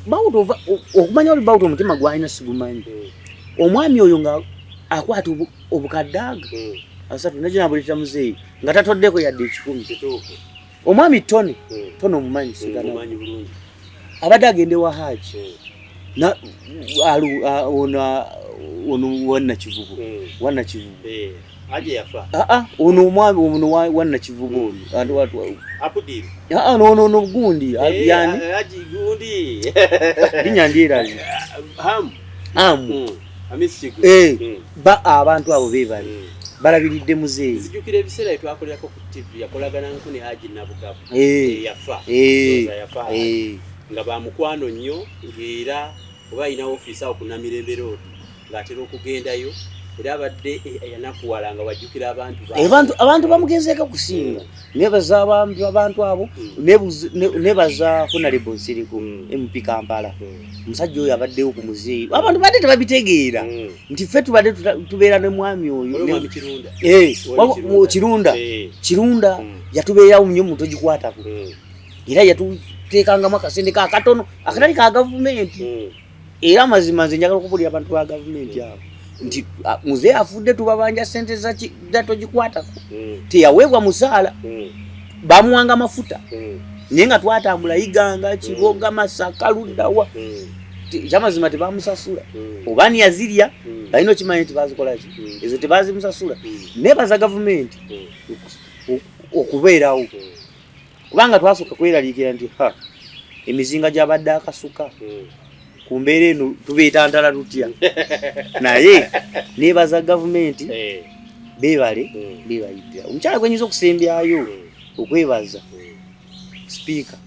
Bawutu okumanya oli Bawutu omutima gwalina sigumanyi omwami oyo nga akwata obukadaaga asatu najja nabuleetera muzeeyi nga tatoddeko yadde 10 omwami Tony omumanyi bulungi abadde agende wa Haji ono wanna kivubu aje yafa ono omwami wanna kivubu ono ono gundi yani aji gundi linyandirazi abantu abo beebale balabiridde muzeeyi zijukira ebiseera etwakolerako ku TV yakolagana nkuni Haji Nabugabu yafa nga bamukwano nnyo ng'era oba alina ofiisi awo ku Namirembe Road ng'atera okugendayo era abadde yanakuwala nga wajjukira abantu bamugenzeeko kusinga nebaza abantu abo nebaza Honorable Nsiriku MP Kampala omusajja oyo abaddewo ku muzeeyi abantu badde tebabitegeera nti ffe tubadde tubeera ne mwami oyo Kirunda yatubeerawo nnyo muntu ogikwatako era yatuteekangamu akasente kakatono akatali ka gavumenti era amazima nze njagala okubulira abantu ba gavumenti abo nti muzeeyi afudde tubabanja sente togikwatako teyaweebwa musaala bamuwanga amafuta naye nga twatambula Iganga Kiboga Masaka Luddawa ekyamazima tebamusasula oba niyazirya balina okimanyi tebazikola ki ezo tebazimusasula nebaza gavumenti okubeerawo kubanga twasooka kweraliikira nti emizinga gy'abadde akasuka ku mbeera eno tubeetantala tutya naye nebaza gavumenti beebale beebayitira omukyala gwenyinza okusembyayo okwebaza speaker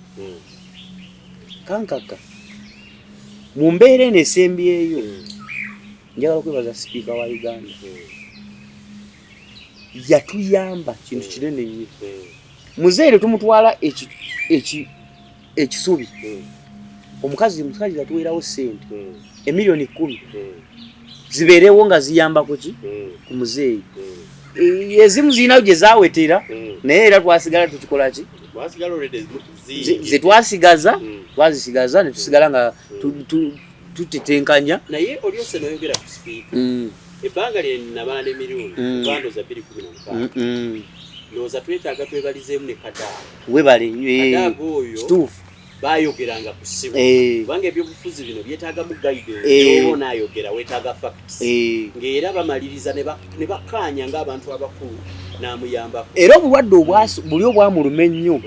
kankaka mu mbeera eno esembyeyo njagala okwebaza speaker wa Uganda yatuyamba kintu kinene nnyo muzeere tumutwala ekisubi omukazi yatuweerawo ssente emiliyoni 10 zibeerewo nga ziyamba kuki ku muzeeyi ezimu zirinayo gye zaawetera naye era twasigala tukikola ki zetwasigaza twazisigaza ne tusigala nga tutetenkanya naye olyose noyogera ku sipiika ebbanga lye nabaana emirundi bando za 2015 ndowooza twetaaga twebalizeemu ne Kadaga webale Kadaga oyo kituufu bayogeranga ku ssimu kubanga ebyobufuzi bino byetaaga mu guidance oba naayogera weetaaga facts ng'era bamaliriza ne bakkaanya ng'abantu abakulu n'amuyambako era obulwadde buli obwamuluma ennyo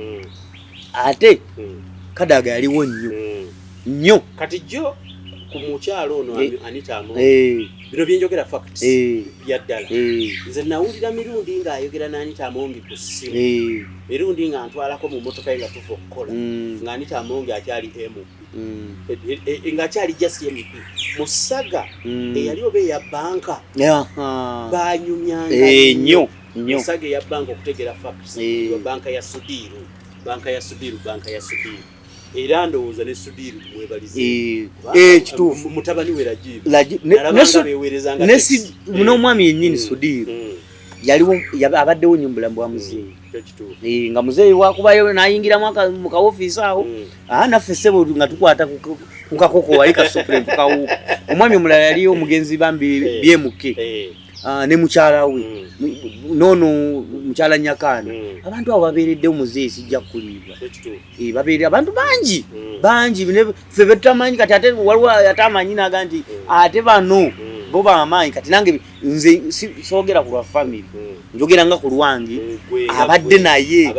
ate Kadaga yaliwo nnyo kati jjo ku mukyalo ono anitamu bino byenjogera facts byaddala nze nawulira Mirundi ng'ayogera n'Anita Amongi ku ssimu Mirundi nga ntwalako mu mmotoka nga tuva okukola nga Anita Amongi akyali MP ng'akyali just MP Musaga eyali oba eya banka baanyumyanga nnyo Musaga eya banka okutegera facts banka ya Sudiru era ndowooza ne Sudiru mwebalize kituufu mutabani we n'omwami yennyini Sudiru yaliwo abaddewo nnyo mu bulamu bwa muzeeyi nga muzeeyi wakubayo n'ayingiramu mu kawofiisi awo naffe ssebo nga tukwata ku kakoko wali kasupulemu tukawuuka omwami omulala yali omugenzi bambi byemuke ne mukyala we nono mukyala Nyakaana abantu abo babeereddewo muzeeyi sijja kuliibwa babeere abantu bangi ffe betutamanyi kati ate waliwo atamanyi naga nti ate bano bo bamaanyi kati nange nze soogera ku lwa family njogera nga ku lwange abadde naye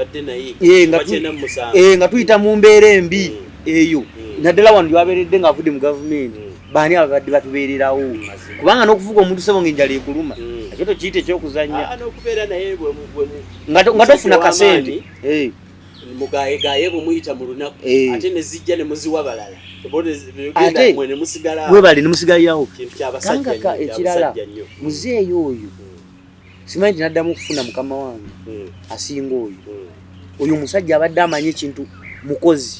nga tuyita mu mbeera embi eyo naddala wano gyewabeeredde ng'avudde mu gavumenti baani ababadde batubeererawo kubanga n'okuvuga omuntu sebo ng'enjala ekuluma ekyo tokiyita ekyokuzannya nga tofuna kasente mugayegaye bumuyita mu lunaku ate ne zijja ne muziwa balala ate webale ne musigalirawo kankaka ekirala muzeeyi oyo simanyi nti naddamu okufuna mukama wange asinga oyo omusajja abadde amanyi ekintu mukozi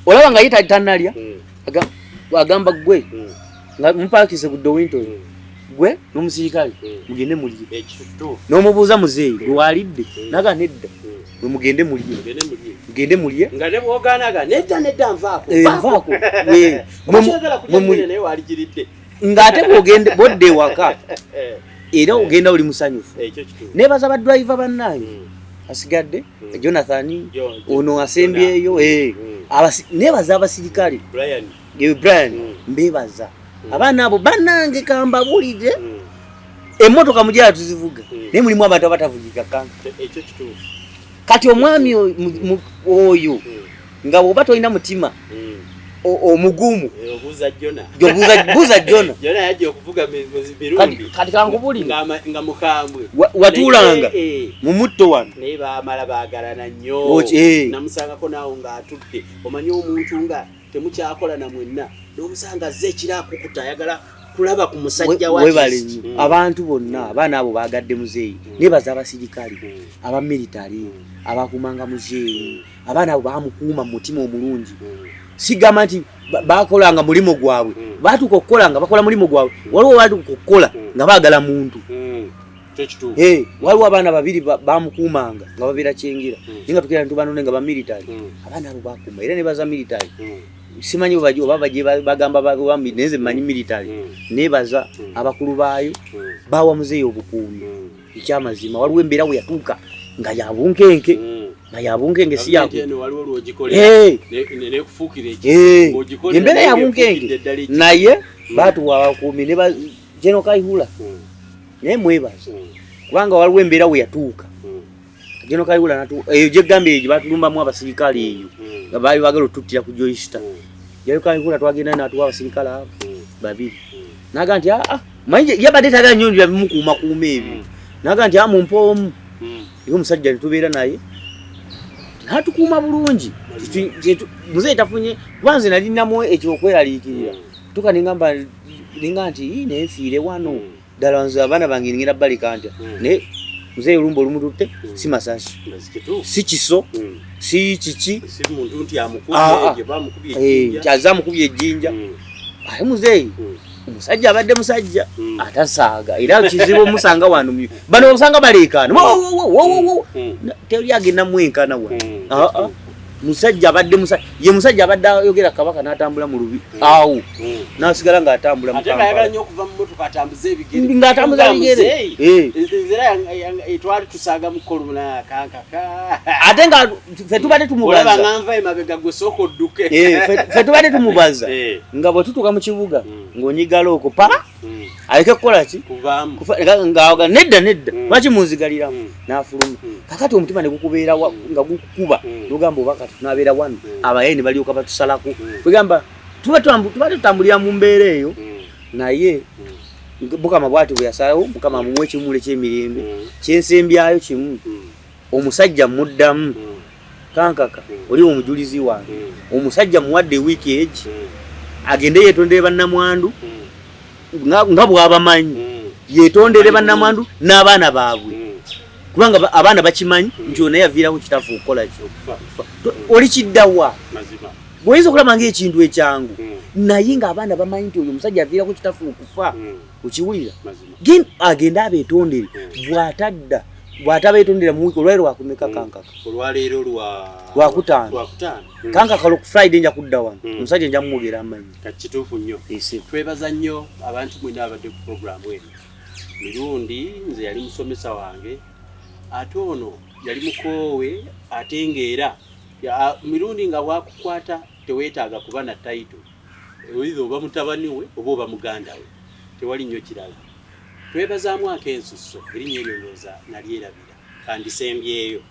olaba nga ye tanalya agamba gwe nga mupaakise ku Dowinton gwe n'omusirikale mugende mulye n'omubuuza muzeeyi lwalidde naga nedda mugende mulye nga ne bwoganaga nedda nvaako ng'ate bodde ewaka era ogenda oli musanyufu nebaza badriver bannange asigadde Jonathan ono asembyeyo nebaza abasirikale Brian mbebaza abaana abo bannange kambabulire emmotoka mujala tuzivuga naye mulimu abantu abatavugika kanka kati omwami oyo nga bwoba tolina mutima omugumu buuza Jona yajja okuvuga Mirundi kati kankubuli nga mukambwe watulanga mu mutto wano naye baamala baagalana nnyo namusangako naawo ng'atudde omanyi omuntu nga temukyakola na mwenna n'omusanga azze ekirakukuta ayagala kulaba ku musajja webale abantu bonna abaana abo baagadde muzeeyi nebaza abasirikale aba military abakumanga muzeeyi abaana abo baamukuuma mu mutima omulungi sigamba nti bakolanga mulimo gwabwe batuuka okukola nga bakola mulimo gwabwe waliwo batuuka okukola nga baagala muntu waliwo abaana babiri bamukuumanga nga babeera kyengera naye nga tukera ntubanone nga bamilitary abaana abo bakuuma era ne baza military simanyi oba baje bagamba bambi neze manyi military nebaza abakulu baayo bawa muzeeyi obukuumi ekyamazima waliwo embeera we yatuuka nga yabunkenke si yako embeera yabunkenke naye batuwa abakuumi ne General Kaihula naye mwebaza kubanga waliwo embeera we yatuuka General Kaihula eyo gyegambye egyo batulumbamu abasirikale eyo nga baali bagala otuttira ku Joyster General Kaihula twagenda natuwa abasirikale abo babiri naga nti manyi yabadde tagala nnyo byabimukuumakuuma ebyo naga nti mumpa omu iyo omusajja netubeera naye n'atukuuma bulungi muzeeyi tafunye kubanze nalinamu ekyokweraliikirira tuka ningamba ninga nti nenfiire wano ddala nze abaana bange ningenda balika ntya naye muzeeyi olumba olumututte si masasi si kiso si kiki kyazamukubye ejjinja aye muzeeyi omusajja abadde musajja atasaaga era kizibu omusanga wano bano omusanga baleekaana teri agenda mwenkana wa musajja abadde ye musajja abadde ayogera kabaka n'atambula mu lubi awo n'asigala ng'atambula ng'atambuza ebigere twali tusaaga mukolu ate nga ffe tubadde tumubaza ffe tubadde tumubaza nga bwe tutuuka mu kibuga ng'onyigala okwo pa aleke kukola ki ng'awoga nedda lwaki munzigaliramu n'afuluma kakati omutima ne gukubeera nga gukukuba n'ogamba oba kati tunabeera wano abaye ne balyoka batusalako kwegamba tuba tutambulira mu mbeera eyo naye mukama bwati bwe yasalawo mukama mumuwe ekimule ky'emirembe kyensembyayo kimu omusajja muddamu kankaka oli omujulizi wange omusajja muwadde wiiki egi agende yeetondere bannamwandu nga bw'abamanyi yeetondere bannamwandu n'abaana baabwe kubanga abaana bakimanyi nti ono yaviirawo kitafu okukola kyo oli kiddawa bw'oyinza okulaba ng'ekintu ekyangu naye ng'abaana bamanyi nti oyo omusajja aviirako kitafu okufa okiwulira agenda abeetondere bw'atabeetondera mu wiiki olwaleero wakumeka kankaka olwaleero lwakutaano kankaka ku Friday nja kudda wano omusajja nja mumwogera amanyi kituufu nnyo twebaza nnyo abantu mwena abadde ku puroguramu eno Mirundi nze yali musomesa wange ate ono yali mukoowe ate ng'era Mirundi nga wakukwata teweetaaga kuba na tayito oyiza oba mutabani we oba oba muganda we tewali nnyo kirala twebazaamu akensusso erinnya eryo ndowooza nalyerabira kandisembyeyo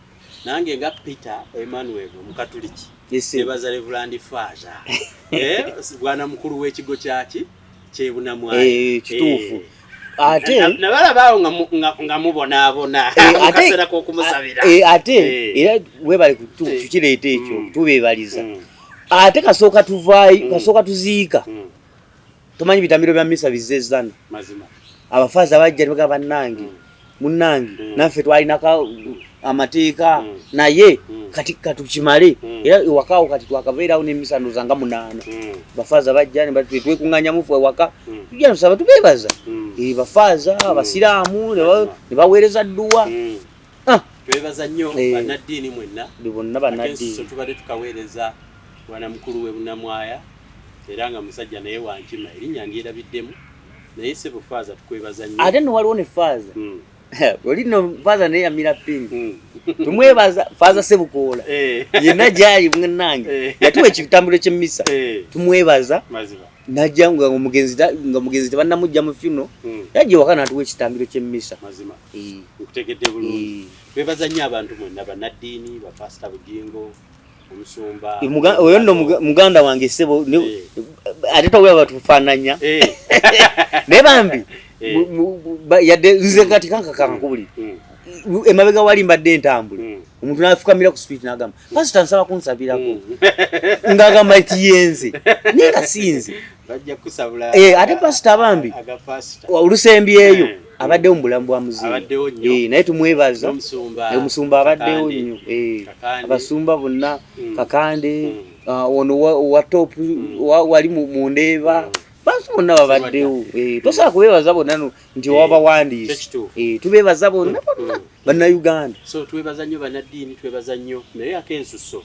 nange nga Peter Emmanuel omukatuliki nebaza Reverend Faza bwana mukulu w'ekigo kyaki kyebunamwayi kituufu ate nabalabaawo nga mubonaabona akaseera k'okumusabira ate era webale tukireeta ekyo tubeebaliza ate kasooka tuvaayo kasooka tuziika tomanyi bitamiro bya M.i.S.O bizezzana mazima abafaaza bajja ne bagamba bannange munnange naffe twalinako amateeka naye kati katukimale era ewakaawo kati twakabeerawo n'emisano zanga 8 bafaaza bajja ne twekuŋŋanya mufu ewaka tujja nosaba tubeebaza bafaaza abasiraamu ne baweereza dduwa twebaza nnyo bannaddiini mwenna bonna bannaddiini tubadde tukaweereza bwana mukulu we Bunamwaya era nga musajja naye wankima erinnya ndyerabiddemu naye se bufaaza tukwebaza nnyo ate no waliwo ne faaza oli no faaza naye yamira ppini tumwebaza faaza Sebukoola yenna gyali munnange yatuwa ekitambulo ky'emmisa tumwebaza najja nga omugenzi tebannamujja mu funo yajja ewaka n'atuwa ekitambiro ky'emmisa mazima nkutegedde bulungi twebaza nnyo abantu mwenna bannaddiini bapasita Bugingo omusumba oyo nno muganda wange ssebo ate tawula batufaananya naye bambi yadde nze kati kankakakakubuli emabega wali mbadde entambule omuntu n'afukamira ku street n'agamba pasita nsaba kunsabirako ng'agamba nti yenze naye nga sinze bajja kusabula ate pasita bambi olusembyeyo abaddewo mu bulamu bwa muzimu naye tumwebaza omusumba abaddewo nnyo abasumba bonna kakande ono wa top wali mu ndeeba bantu bonna babaddewo tosobola kubeebaza bonna nti wabawandiise tubeebaza bonna bonna bannayuganda so twebaza nnyo bannaddiini twebaza nnyo naye akensusso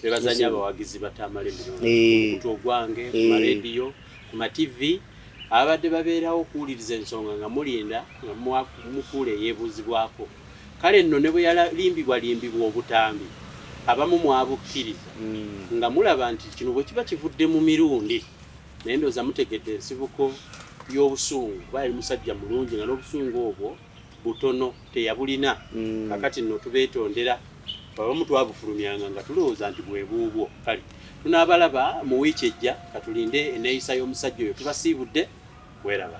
twebaza nnyo abawagizi batamala emirundi omuntu ogwange ku marediyo ku mativi abadde babeerawo okuwuliriza ensonga nga mulinda nga mufuula eyeebuuzibwako kale nno ne bwe yalimbibwa obutambi abamu mwabukkiriza nga mulaba nti kino bwe kiba kivudde mu mirundi naye ndowooza mutegedde ensibuko y'obusungu kuba yali musajja mulungi nga n'obusungu obwo butono teyabulina kakati nno tubeetondera abamu twabufulumyanga nga tulowooza nti bwe buubwo kale tunaabalaba mu wiiki ejja katulinde enneeyisa y'omusajja oyo tubasiibudde weraba